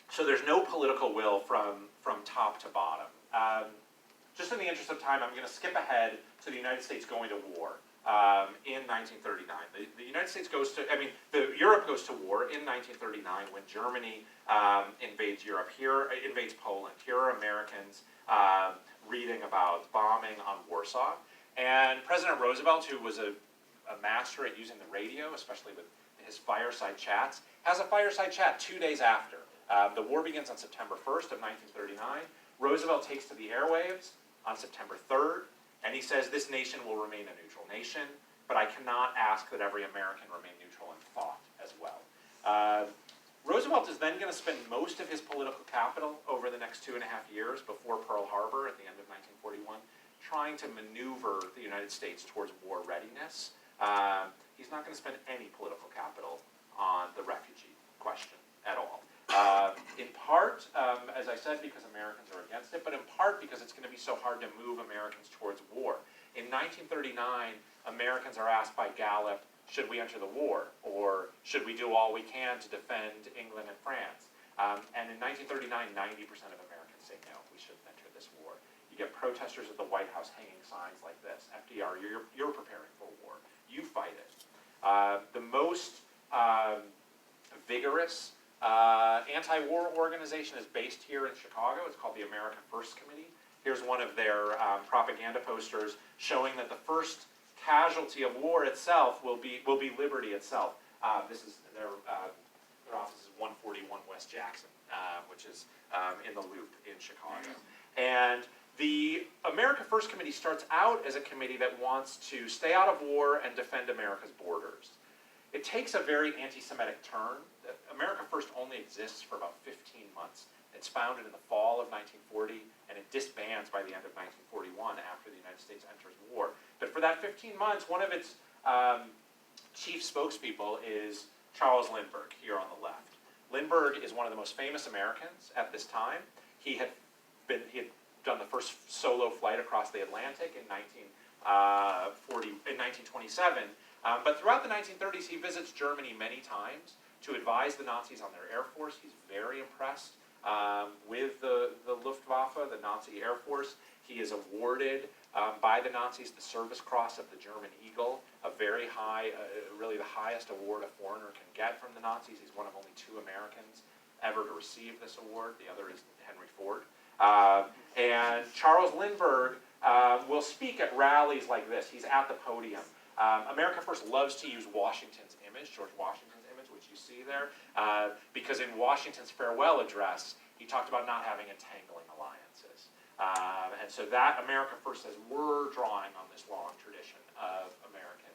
So there's no political will from top to bottom. Just in the interest of time, I'm going to skip ahead to the United States going to war in 1939. The United States goes to, Europe goes to war in 1939 when Germany invades Europe. Here, invades Poland. Here are Americans reading about bombing on Warsaw. And President Roosevelt, who was a master at using the radio, especially with his fireside chats, has a fireside chat 2 days after. The war begins on September 1st of 1939. Roosevelt takes to the airwaves on September 3rd, and he says, this nation will remain a neutral nation, but I cannot ask that every American remain neutral in thought as well. Roosevelt is then going to spend most of his political capital over the next 2.5 years before Pearl Harbor at the end of 1941 trying to maneuver the United States towards war readiness, he's not going to spend any political capital on the refugee question at all. In part, as I said, because Americans are against it, but in part because it's going to be so hard to move Americans towards war. In 1939, Americans are asked by Gallup, should we enter the war, or should we do all we can to defend England and France? And in 1939, 90% of Americans say no, we shouldn't enter this war. You get protesters at the White House hanging signs like this: FDR, you're preparing for war. You fight it. The most vigorous anti-war organization is based here in Chicago. It's called the America First Committee. Here's one of their propaganda posters showing that the first casualty of war itself will be liberty itself. This is their office is 141 West Jackson, which is in the Loop in Chicago. And the America First Committee starts out as a committee that wants to stay out of war and defend America's borders. It takes a very anti-Semitic turn. America First only exists for about 15 months. It's founded in the fall of 1940, and it disbands by the end of 1941 after the United States enters war. But for that 15 months, one of its chief spokespeople is Charles Lindbergh, here on the left. Lindbergh is one of the most famous Americans at this time. He had done the first solo flight across the Atlantic in 1927. But throughout the 1930s, he visits Germany many times to advise the Nazis on their Air Force. He's very impressed with the Luftwaffe, the Nazi Air Force. He is awarded by the Nazis the Service Cross of the German Eagle, a very high, really the highest award a foreigner can get from the Nazis. He's one of only 2 Americans ever to receive this award. The other is Henry Ford. And Charles Lindbergh will speak at rallies like this. He's at the podium. America First loves to use Washington's image, George Washington's image, which you see there, because in Washington's farewell address, he talked about not having entangling alliances. And so that America First says, we're drawing on this long tradition of American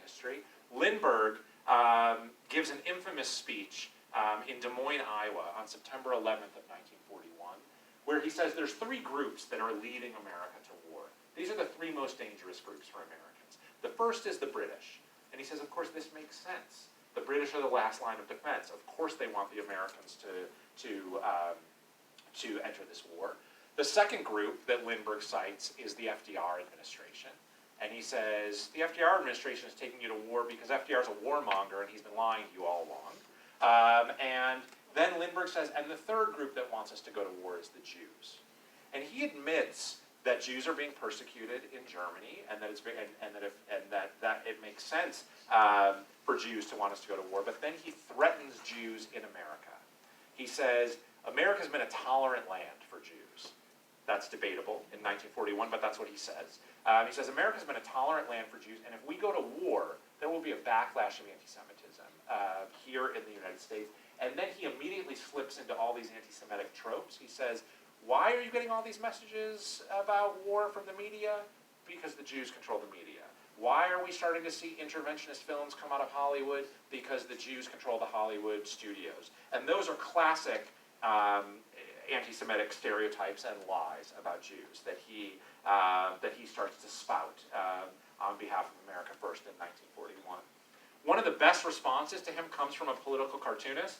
history. Lindbergh gives an infamous speech in Des Moines, Iowa, on September 11th of 1941, where he says there's 3 groups that are leading America to war. These are the 3 most dangerous groups for Americans. The first is the British. And he says, of course, this makes sense. The British are the last line of defense. Of course they want the Americans to enter this war. The second group that Lindbergh cites is the FDR administration. And he says, the FDR administration is taking you to war because FDR is a warmonger and he's been lying to you all along. And then Lindbergh says, and the third group that wants us to go to war is the Jews. And he admits that Jews are being persecuted in Germany, and that it makes sense for Jews to want us to go to war. But then he threatens Jews in America. He says America's been a tolerant land for Jews. That's debatable in 1941, but that's what he says. He says America's been a tolerant land for Jews, and if we go to war, there will be a backlash of anti-Semitism here in the United States. And then he immediately slips into all these anti-Semitic tropes. He says, why are you getting all these messages about war from the media? Because the Jews control the media. Why are we starting to see interventionist films come out of Hollywood? Because the Jews control the Hollywood studios. And those are classic anti-Semitic stereotypes and lies about Jews that he starts to spout on behalf of America First in 1941. One of the best responses to him comes from a political cartoonist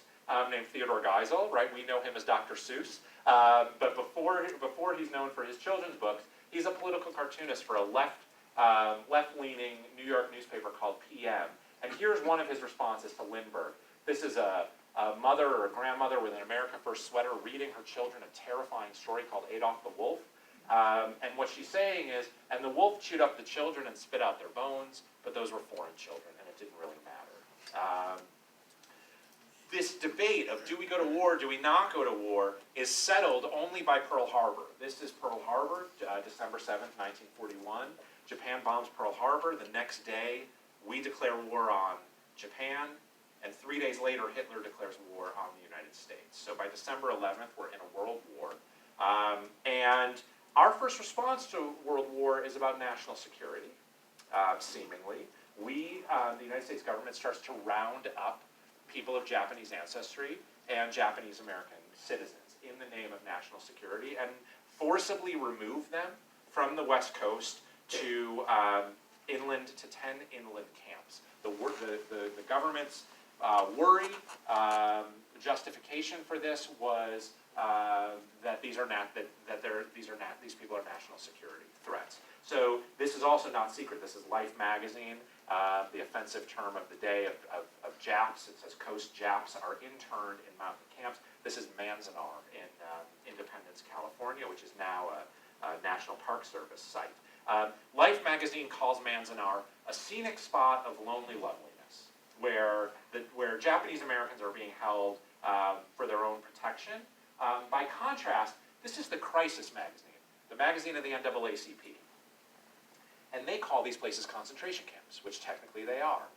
named Theodore Geisel, right? We know him as Dr. Seuss. But before he's known for his children's books, he's a political cartoonist for a left-leaning New York newspaper called PM. And here's one of his responses to Lindbergh. This is a mother or a grandmother with an America First sweater reading her children a terrifying story called Adolf the Wolf. And what she's saying is, and the wolf chewed up the children and spit out their bones, but those were foreign children, and it didn't really matter. This debate of do we go to war, do we not go to war, is settled only by Pearl Harbor. This is Pearl Harbor, December 7th, 1941. Japan bombs Pearl Harbor. The next day, we declare war on Japan, and 3 days later, Hitler declares war on the United States. So by December 11th, we're in a world war. And our first response to world war is about national security, seemingly. The United States government starts to round up people of Japanese ancestry and Japanese American citizens in the name of national security and forcibly remove them from the West Coast to inland to 10 inland camps. The government's worry, justification for this was that these people are national security threats. So this is also not secret. This is Life magazine. The offensive term of the day of Japs. It says Coast Japs are interned in mountain camps. This is Manzanar in Independence, California, which is now a National Park Service site. Life magazine calls Manzanar a scenic spot of lonely loveliness, where Japanese Americans are being held for their own protection. By contrast, this is the Crisis magazine, the magazine of the NAACP. And they call these places concentration camps, which technically they are.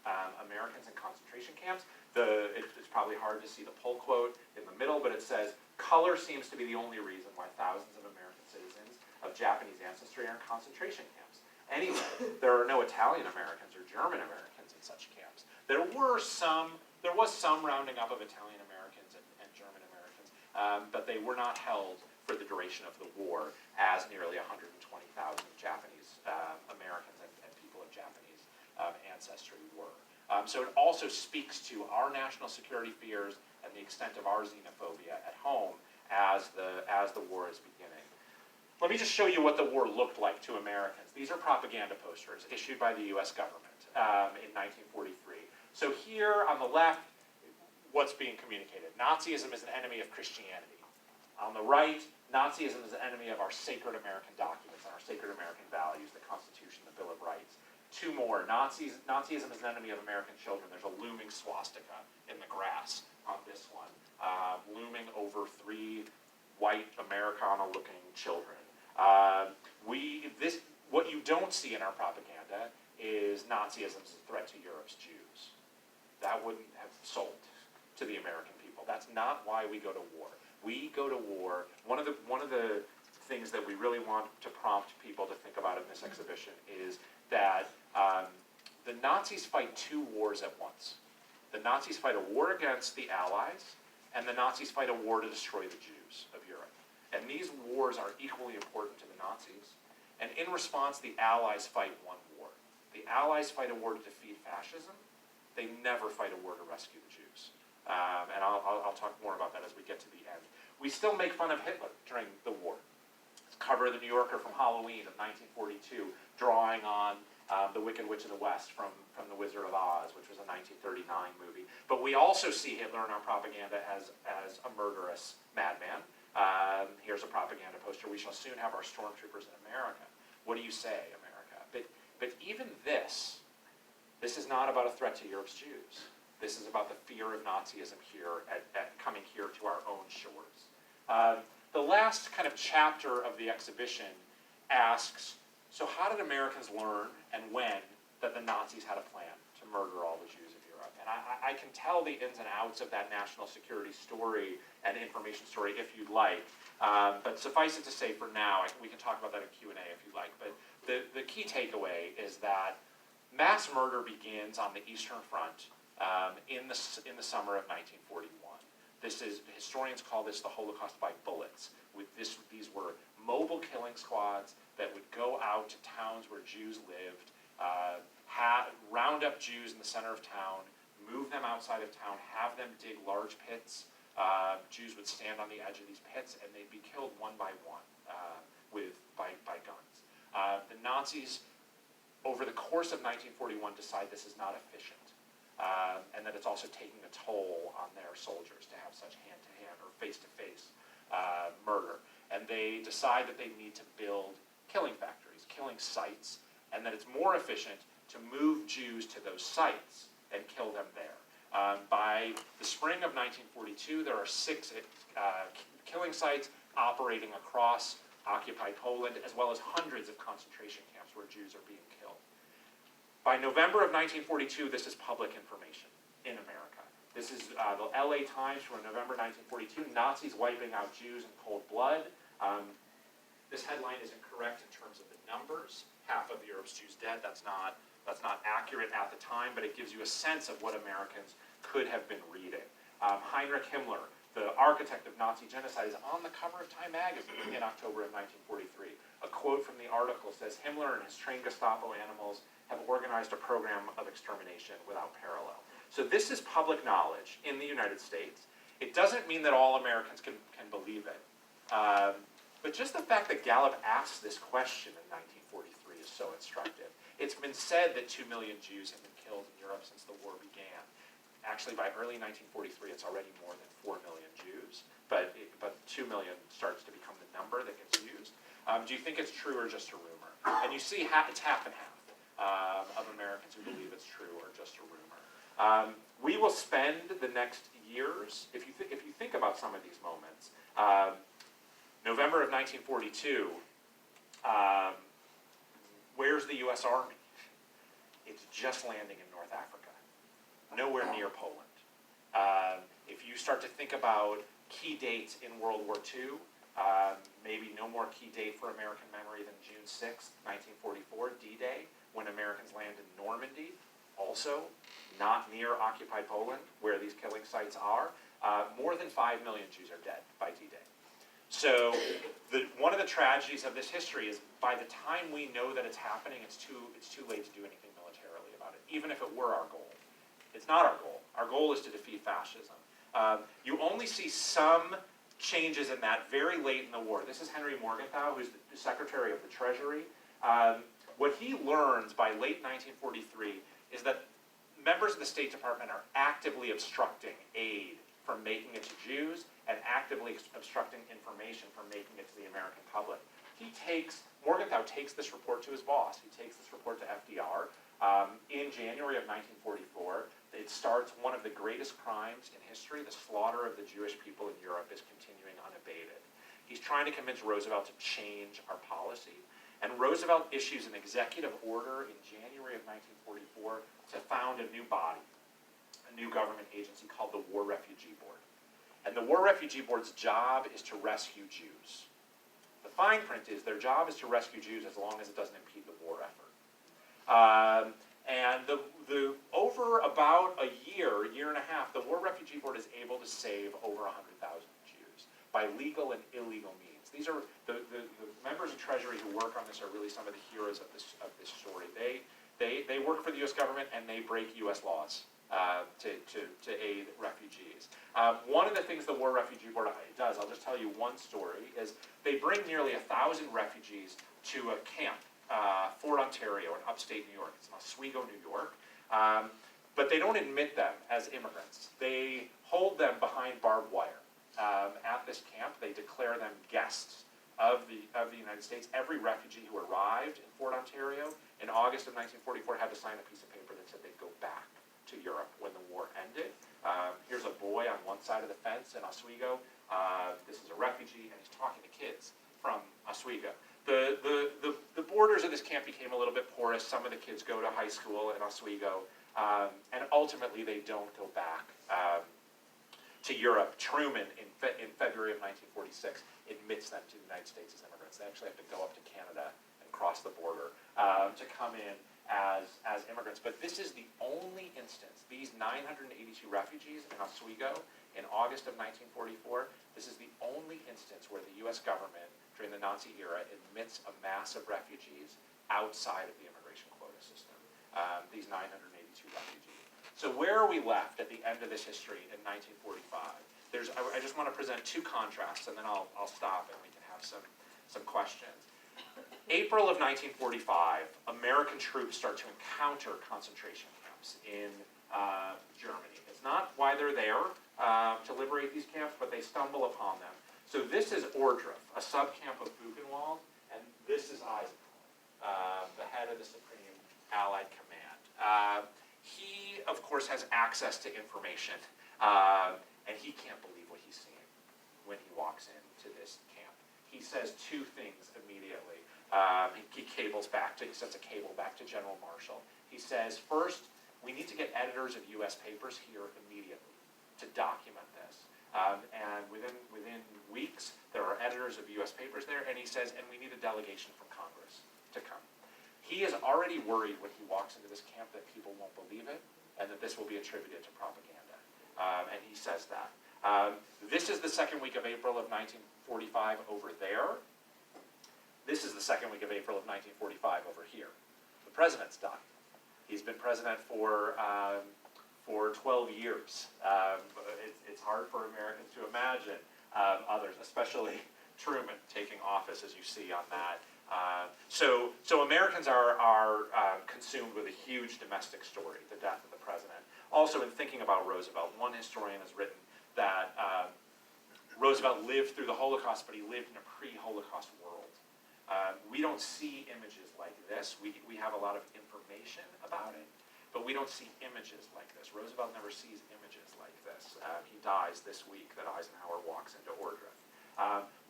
Americans in concentration camps. It's probably hard to see the pull quote in the middle, but it says, "Color seems to be the only reason why thousands of American citizens of Japanese ancestry are in concentration camps. Anyway, there are no Italian Americans or German Americans in such camps." There was some rounding up of Italian Americans and German Americans, but they were not held for the duration of the war, as nearly 120,000 Japanese Americans and people of Japanese ancestry were. So it also speaks to our national security fears and the extent of our xenophobia at home as the war is beginning. Let me just show you what the war looked like to Americans. These are propaganda posters issued by the U.S. government in 1943. So here on the left, what's being communicated? Nazism is an enemy of Christianity. On the right, Nazism is an enemy of our sacred American documents and our sacred American values, the Constitution, the Bill of Rights. Two more, Nazism is an enemy of American children. There's a looming swastika in the grass on this one, looming over 3 white Americana-looking children. What you don't see in our propaganda is Nazism as a threat to Europe's Jews. That wouldn't have sold to the American people. That's not why we go to war. We go to war. One of the things that we really want to prompt people to think about in this exhibition is that the Nazis fight 2 wars at once. The Nazis fight a war against the Allies, and the Nazis fight a war to destroy the Jews of Europe. And these wars are equally important to the Nazis. And in response, the Allies fight one war. The Allies fight a war to defeat fascism. They never fight a war to rescue the Jews. And I'll talk more about that as we get to the end. We still make fun of Hitler during the war. It's cover of the New Yorker from Halloween of 1942, drawing on The Wicked Witch of the West from The Wizard of Oz, which was a 1939 movie. But we also see Hitler in our propaganda as a murderous madman. Here's a propaganda poster. "We shall soon have our stormtroopers in America." What do you say, America? But even this is not about a threat to Europe's Jews. This is about the fear of Nazism here at coming here to our own shores. The last kind of chapter of the exhibition asks, so how did Americans learn and when that the Nazis had a plan to murder all the Jews of Europe? And I can tell the ins and outs of that national security story and information story if you'd like. But suffice it to say for now, we can talk about that in Q&A if you'd like. But the key takeaway is that mass murder begins on the Eastern Front in the summer of 1941. Historians call this the Holocaust by bullets. These were mobile killing squads that would go out to towns where Jews lived, round up Jews in the center of town, move them outside of town, have them dig large pits. Jews would stand on the edge of these pits, and they'd be killed one by one by guns. The Nazis, over the course of 1941, decide this is not efficient, and that it's also taking a toll on their soldiers to have such hand-to-hand or face-to-face murder. And they decide that they need to build killing factories, killing sites, and that it's more efficient to move Jews to those sites and kill them there. By the spring of 1942, there are 6 killing sites operating across occupied Poland, as well as hundreds of concentration camps where Jews are being killed. By November of 1942, this is public information in America. This is the LA Times from November 1942, Nazis wiping out Jews in cold blood. This headline is incorrect in terms of the numbers. Half of Europe's Jews dead. That's not accurate at the time, but it gives you a sense of what Americans could have been reading. Heinrich Himmler, the architect of Nazi genocide, is on the cover of Time magazine in October of 1943. A quote from the article says, "Himmler and his trained Gestapo animals have organized a program of extermination without parallel." So this is public knowledge in the United States. It doesn't mean that all Americans can believe it. But just the fact that Gallup asked this question in 1943 is so instructive. It's been said that 2 million Jews have been killed in Europe since the war began. Actually, by early 1943, it's already more than 4 million Jews, but 2 million starts to become the number that gets used. Do you think it's true or just a rumor? And you see it's half and half of Americans who believe it's true or just a rumor. We will spend the next years, if you think about some of these moments, November of 1942, where's the U.S. Army? It's just landing in North Africa, nowhere near Poland. If you start to think about key dates in World War II, maybe no more key date for American memory than June 6th, 1944, D-Day, when Americans land in Normandy, also not near occupied Poland, where these killing sites are. More than 5 million Jews are dead by D-Day. So one of the tragedies of this history is by the time we know that it's happening, it's too late to do anything militarily about it, even if it were our goal. It's not our goal. Our goal is to defeat fascism. You only see some changes in that very late in the war. This is Henry Morgenthau, who's the Secretary of the Treasury. What he learns by late 1943 is that members of the State Department are actively obstructing aid from making it to Jews and actively obstructing information from making it to the American public. Morgenthau takes this report to his boss. He takes this report to FDR. In January of 1944, it starts one of the greatest crimes in history. The slaughter of the Jewish people in Europe is continuing unabated. He's trying to convince Roosevelt to change our policy. And Roosevelt issues an executive order in January of 1944 to found a new body, a new government agency called the War Refugee Board. And the War Refugee Board's job is to rescue Jews. The fine print is their job is to rescue Jews as long as it doesn't impede the war effort. And over about a year and a half, the War Refugee Board is able to save over 100,000 Jews by legal and illegal means. These are the members of Treasury who work on this are really some of the heroes of this story. They work for the U.S. government and they break U.S. laws to aid refugees. One of the things the War Refugee Board does, I'll just tell you one story, is they bring nearly 1,000 refugees to a camp, Fort Ontario in upstate New York. It's in Oswego, New York. But they don't admit them as immigrants. They hold them behind barbed wire. At this camp, they declare them guests of the United States. Every refugee who arrived in Fort Ontario in August of 1944 had to sign a piece of paper that said they'd go back to Europe when the war ended. Here's a boy on one side of the fence in Oswego. This is a refugee, and he's talking to kids from Oswego. The borders of this camp became a little bit porous. Some of the kids go to high school in Oswego, and ultimately they don't go back to Europe. Truman, in February of 1946, admits them to the United States as immigrants. They actually have to go up to Canada and cross the border to come in as immigrants. But this is the only instance, these 982 refugees in Oswego in August of 1944, this is the only instance where the U.S. government during the Nazi era admits a mass of refugees outside of the immigration quota system, these 982 refugees. So where are we left at the end of this history in 1945? I just want to present two contrasts, and then I'll stop and we can have some questions. April of 1945, American troops start to encounter concentration camps in Germany. It's not why they're there to liberate these camps, but they stumble upon them. So this is Ohrdruf, a subcamp of Buchenwald, and this is Eisenhower, the head of the Supreme Allied Command. He, of course, has access to information, and he can't believe what he's seeing when he walks into this camp. He says two things immediately. He sends a cable back to General Marshall. He says, first, we need to get editors of U.S. papers here immediately to document this. And within weeks, there are editors of U.S. papers there, and he says, and we need a delegation from Congress to come. He is already worried when he walks into this camp that people won't believe it, and that this will be attributed to propaganda. And he says that. This this is the second week of April of 1945 over there. This is the second week of April of 1945 over here. The president's done. He's been president for 12 years. It's hard for Americans to imagine others, especially Truman, taking office, as you see on that. So Americans are consumed with a huge domestic story, the death of the president. Also, in thinking about Roosevelt, one historian has written that Roosevelt lived through the Holocaust, but he lived in a pre-Holocaust world. We don't see images like this. We have a lot of information about it, but we don't see images like this. Roosevelt never sees images like this. He dies this week that Eisenhower walks into Ordre.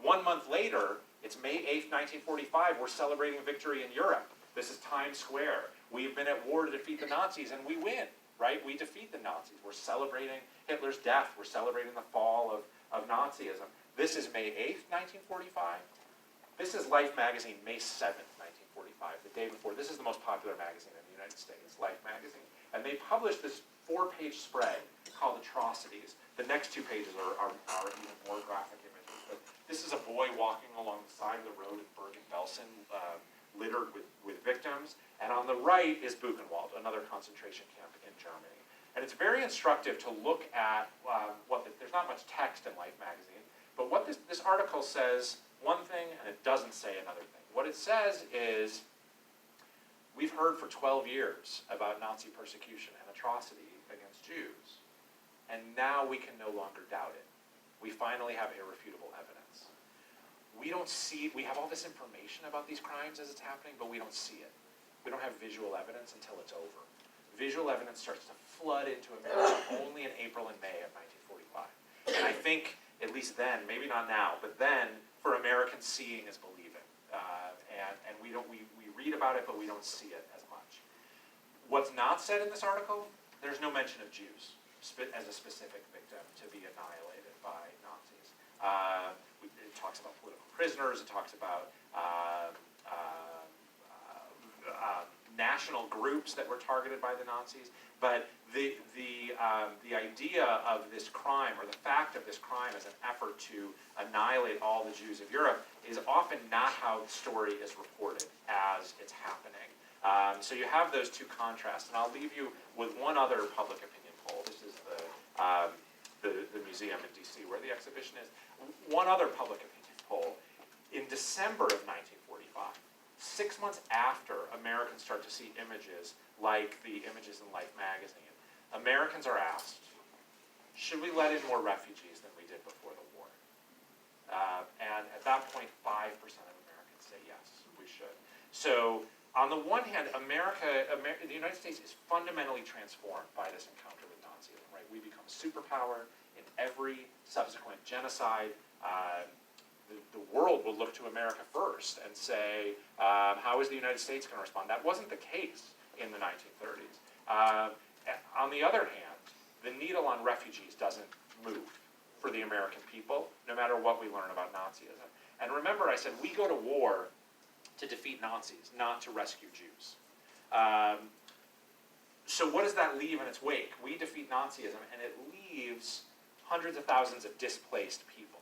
1 month later, it's May 8th, 1945, we're celebrating victory in Europe. This is Times Square. We've been at war to defeat the Nazis, and we win, right? We defeat the Nazis. We're celebrating Hitler's death. We're celebrating the fall of Nazism. This is May 8th, 1945. This is Life magazine, May 7th, 1945, the day before. This is the most popular magazine in the United States, Life magazine. And they published this 4-page spread called Atrocities. The next 2 pages are even more graphic images. But this is a boy walking along the side of the road in Bergen-Belsen, littered with victims. And on the right is Buchenwald, another concentration camp in Germany. And it's very instructive to look at there's not much text in Life magazine, but what this article says one thing and it doesn't say another thing. What it says is, we've heard for 12 years about Nazi persecution and atrocity against Jews, and now we can no longer doubt it. We finally have irrefutable evidence. We have all this information about these crimes as it's happening, but we don't see it. We don't have visual evidence until it's over. Visual evidence starts to flood into America only in April and May of 1945. And I think, at least then, maybe not now, but then, for Americans, seeing is believing. And we read about it, but we don't see it as much. What's not said in this article, there's no mention of Jews as a specific victim to be annihilated by Nazis. It talks about political prisoners, it talks about national groups that were targeted by the Nazis, but the idea of this crime, or the fact of this crime as an effort to annihilate all the Jews of Europe, is often not how the story is reported as it's happening. So you have those two contrasts, and I'll leave you with one other public opinion poll. This is the museum in DC where the exhibition is. One other public opinion poll. In December of 1945, 6 months after Americans start to see images like the images in Life magazine, Americans are asked, should we let in more refugees than we did before the war? And at that point, 5% of Americans say yes, we should. So on the one hand, the United States is fundamentally transformed by this encounter with Nazism, right? We become a superpower in every subsequent genocide. The world will look to America first and say, how is the United States going to respond? That wasn't the case in the 1930s. On the other hand, the needle on refugees doesn't move for the American people, no matter what we learn about Nazism. And remember, I said we go to war to defeat Nazis, not to rescue Jews. So what does that leave in its wake? We defeat Nazism, and it leaves hundreds of thousands of displaced people.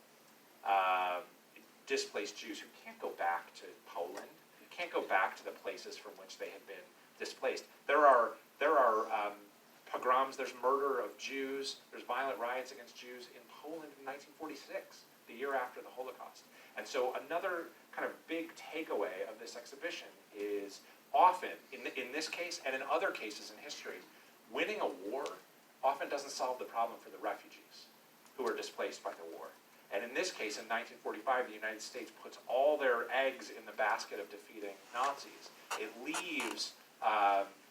Displaced Jews who can't go back to Poland, can't go back to the places from which they had been displaced. There are pogroms, there's murder of Jews, there's violent riots against Jews in Poland in 1946, the year after the Holocaust. And so another kind of big takeaway of this exhibition is often, in this case and in other cases in history, winning a war often doesn't solve the problem for the refugees who are displaced by the war. And in this case, in 1945, the United States puts all their eggs in the basket of defeating Nazis. It leaves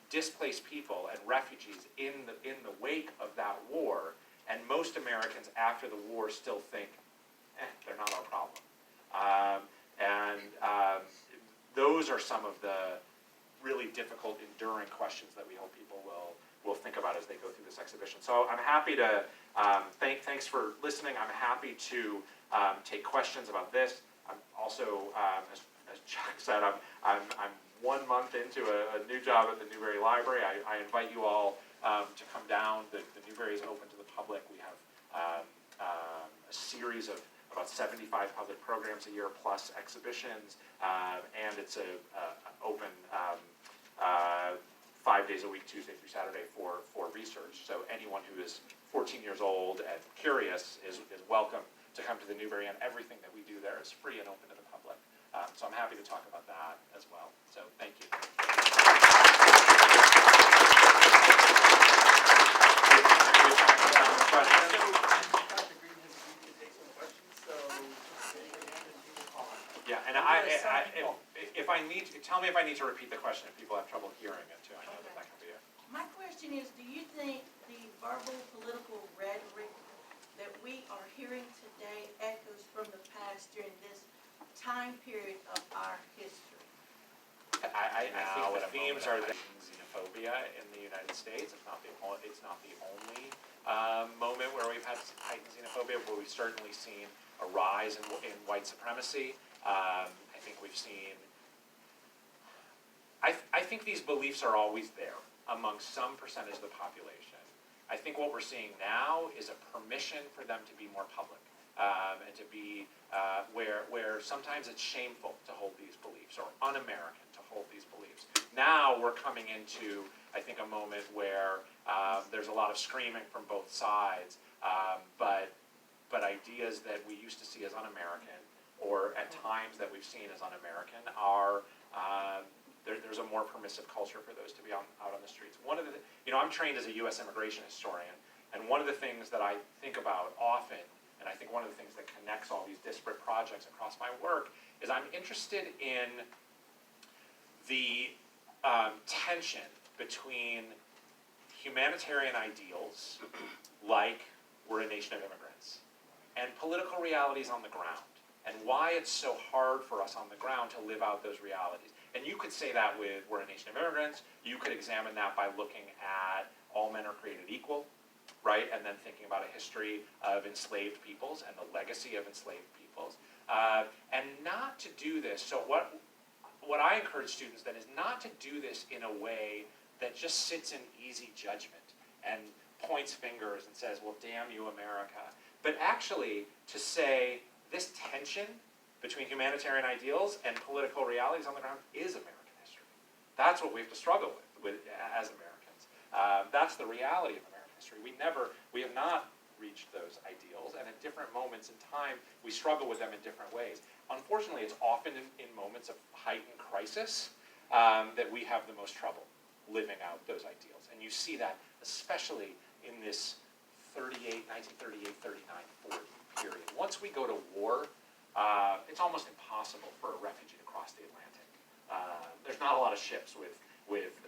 displaced people and refugees in the wake of that war, and most Americans after the war still think, they're not our problem. Those are some of the really difficult, enduring questions that we hope people will think about as they go through this exhibition. So I'm happy to, thanks for listening. I'm happy to take questions about this. I'm also, as Chuck said, I'm 1 month into a new job at the Newberry Library. I invite you all to come down. The Newberry is open to the public. We have a a series of about 75 public programs a year plus exhibitions, and it's open 5 days a week, Tuesday through Saturday for research. So anyone who is 14 years old and curious is welcome to come to the Newberry, and everything that we do there is free and open to the public. So I'm happy to talk about that as well. So thank you. Dr. Greene has agreed to take some questions, so just raise your hand and he will call on you. Yeah, and if I need, tell me if I need to repeat the question if people have trouble hearing it too. I know that can be it. My question is, do you think the verbal political rhetoric that we are hearing today echoes from the past during this time period of our history? I think the themes are xenophobia in the United States. It's not the only moment where we've had heightened xenophobia, but we've certainly seen a rise in white supremacy. I think we've seen. I think these beliefs are always there among some percentage of the population. I think what we're seeing now is a permission for them to be more public, and to be where sometimes it's shameful to hold these beliefs or un-American to hold these beliefs. Now we're coming into, I think, a moment where there's a lot of screaming from both sides, but ideas that we used to see as un-American, or at times that we've seen as un-American, are there's a more permissive culture for those to be out on the streets. One of the, I'm trained as a U.S. immigration historian, and one of the things that I think about often, and I think one of the things that connects all these disparate projects across my work, is I'm interested in the tension between humanitarian ideals, like we're a nation of immigrants, and political realities on the ground, and why it's so hard for us on the ground to live out those realities. And you could say that with we're a nation of immigrants. You could examine that by looking at all men are created equal, right? And then thinking about a history of enslaved peoples and the legacy of enslaved peoples. And not to do this, so what I encourage students then is not to do this in a way that just sits in easy judgment and points fingers and says, well, damn you, America. But actually to say this tension between humanitarian ideals and political realities on the ground is American history. That's what we have to struggle with as Americans. That's the reality of American history. We have not reached those ideals, and at different moments in time, we struggle with them in different ways. Unfortunately, it's often in moments of heightened crisis that we have the most trouble living out those ideals. And you see that especially in this 1938, 39, 40 period. Once we go to war, it's almost impossible for a refugee to cross the Atlantic. There's not a lot of ships with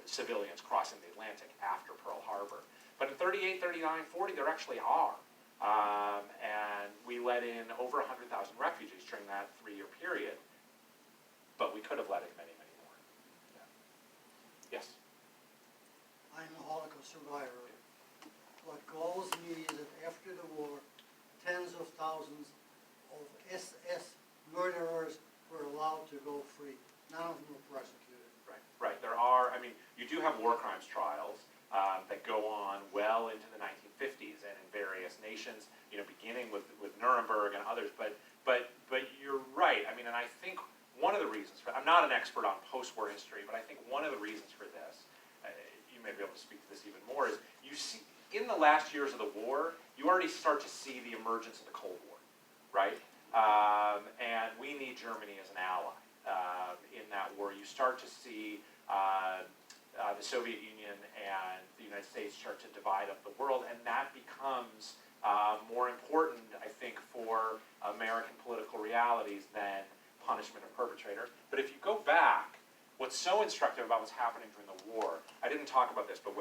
civilians crossing the Atlantic after Pearl Harbor. But in 38, 39, 40, there actually are. And we let in over 100,000 refugees during that 3-year period. But we could have let in many, many more. Yeah. Yes? I'm a Holocaust survivor. What galls me is that after the war, tens of thousands of SS murderers were allowed to go free. None of them were prosecuted. Right. There are, you do have war crimes trials that go on well into the 1950s and in various nations, beginning with Nuremberg and others. But you're right. And I think one of the reasons I'm not an expert on post-war history, but I think one of the reasons for this, you may be able to speak to this even more, is you see in the last years of the war, you already start to see the emergence of the Cold War, right? And we need Germany as an ally in that war. You start to see the Soviet Union and the United States start to divide up the world, and that becomes more important, I think, for American political realities than punishment of perpetrators. But if you go back, what's so instructive about what's happening during the war, I didn't talk about this, but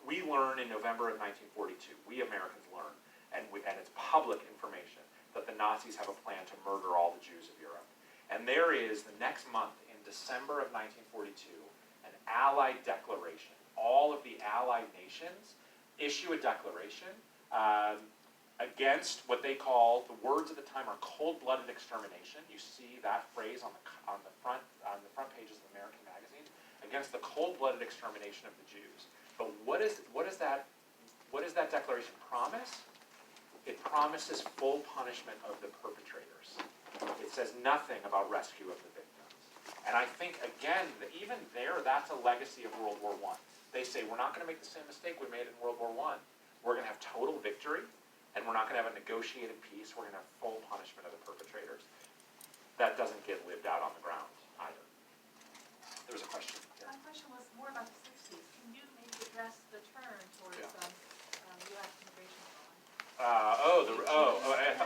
we learn in November of 1942, we Americans learn, and it's public information, that the Nazis have a plan to murder all the Jews of Europe. And there is, the next month, in December of 1942, an Allied declaration. All of the Allied nations issue a declaration against what they call, the words at the time are cold-blooded extermination. You see that phrase on the front pages of American magazines, against the cold-blooded extermination of the Jews. But what does that declaration promise? It promises full punishment of the perpetrators. It says nothing about rescue of the victims. And I think, again, that even there, that's a legacy of World War I. They say, we're not going to make the same mistake we made in World War I. We're going to have total victory, and we're not going to have a negotiated peace. We're going to have full punishment of the perpetrators. That doesn't get lived out on the ground either. There was a question. My question was more about the 60s. Can you maybe address the turn towards Yeah. U.S. immigration law?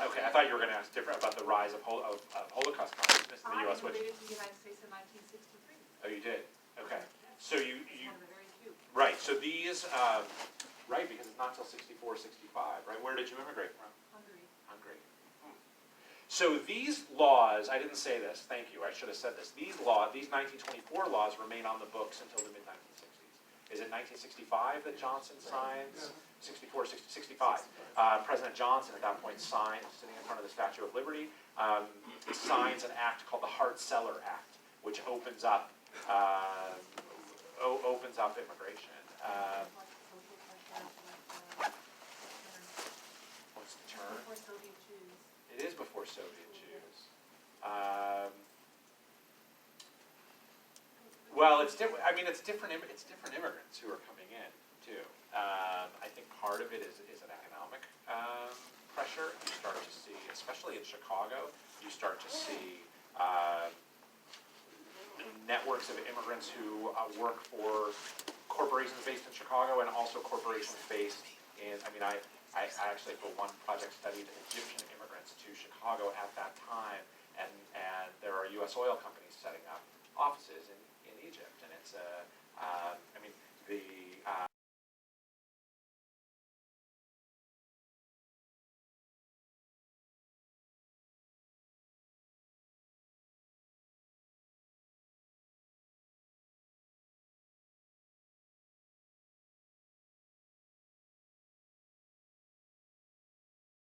Okay. I thought you were going to ask different about the rise of Holocaust consciousness in the U.S. I related to the United States in 1963. Oh, you did. Okay. So you One of the very few. right. So these right, because it's not till 64, 65. Right. Where did you immigrate from? Hungary. Hungary. So these laws, I didn't say this. Thank you. I should have said this. These 1924 laws remain on the books until the mid 1960s. Is it 1965 that Johnson signs? 64, 65. President Johnson at that point signs, sitting in front of the Statue of Liberty, signs an act called the Hart-Celler Act, which opens up immigration. What's the term? Before Soviet Jews. It is before Soviet Jews. Well, it's different. I mean, it's different. It's different immigrants who are coming in too. I think part of it is an economic pressure. You start to see, especially in Chicago, you start to see networks of immigrants who work for corporations based in Chicago and also corporations based in. I mean, I actually for one project studied Egyptian immigrants to Chicago at that time, and there are U.S. oil companies setting up offices in Egypt, and it's I mean the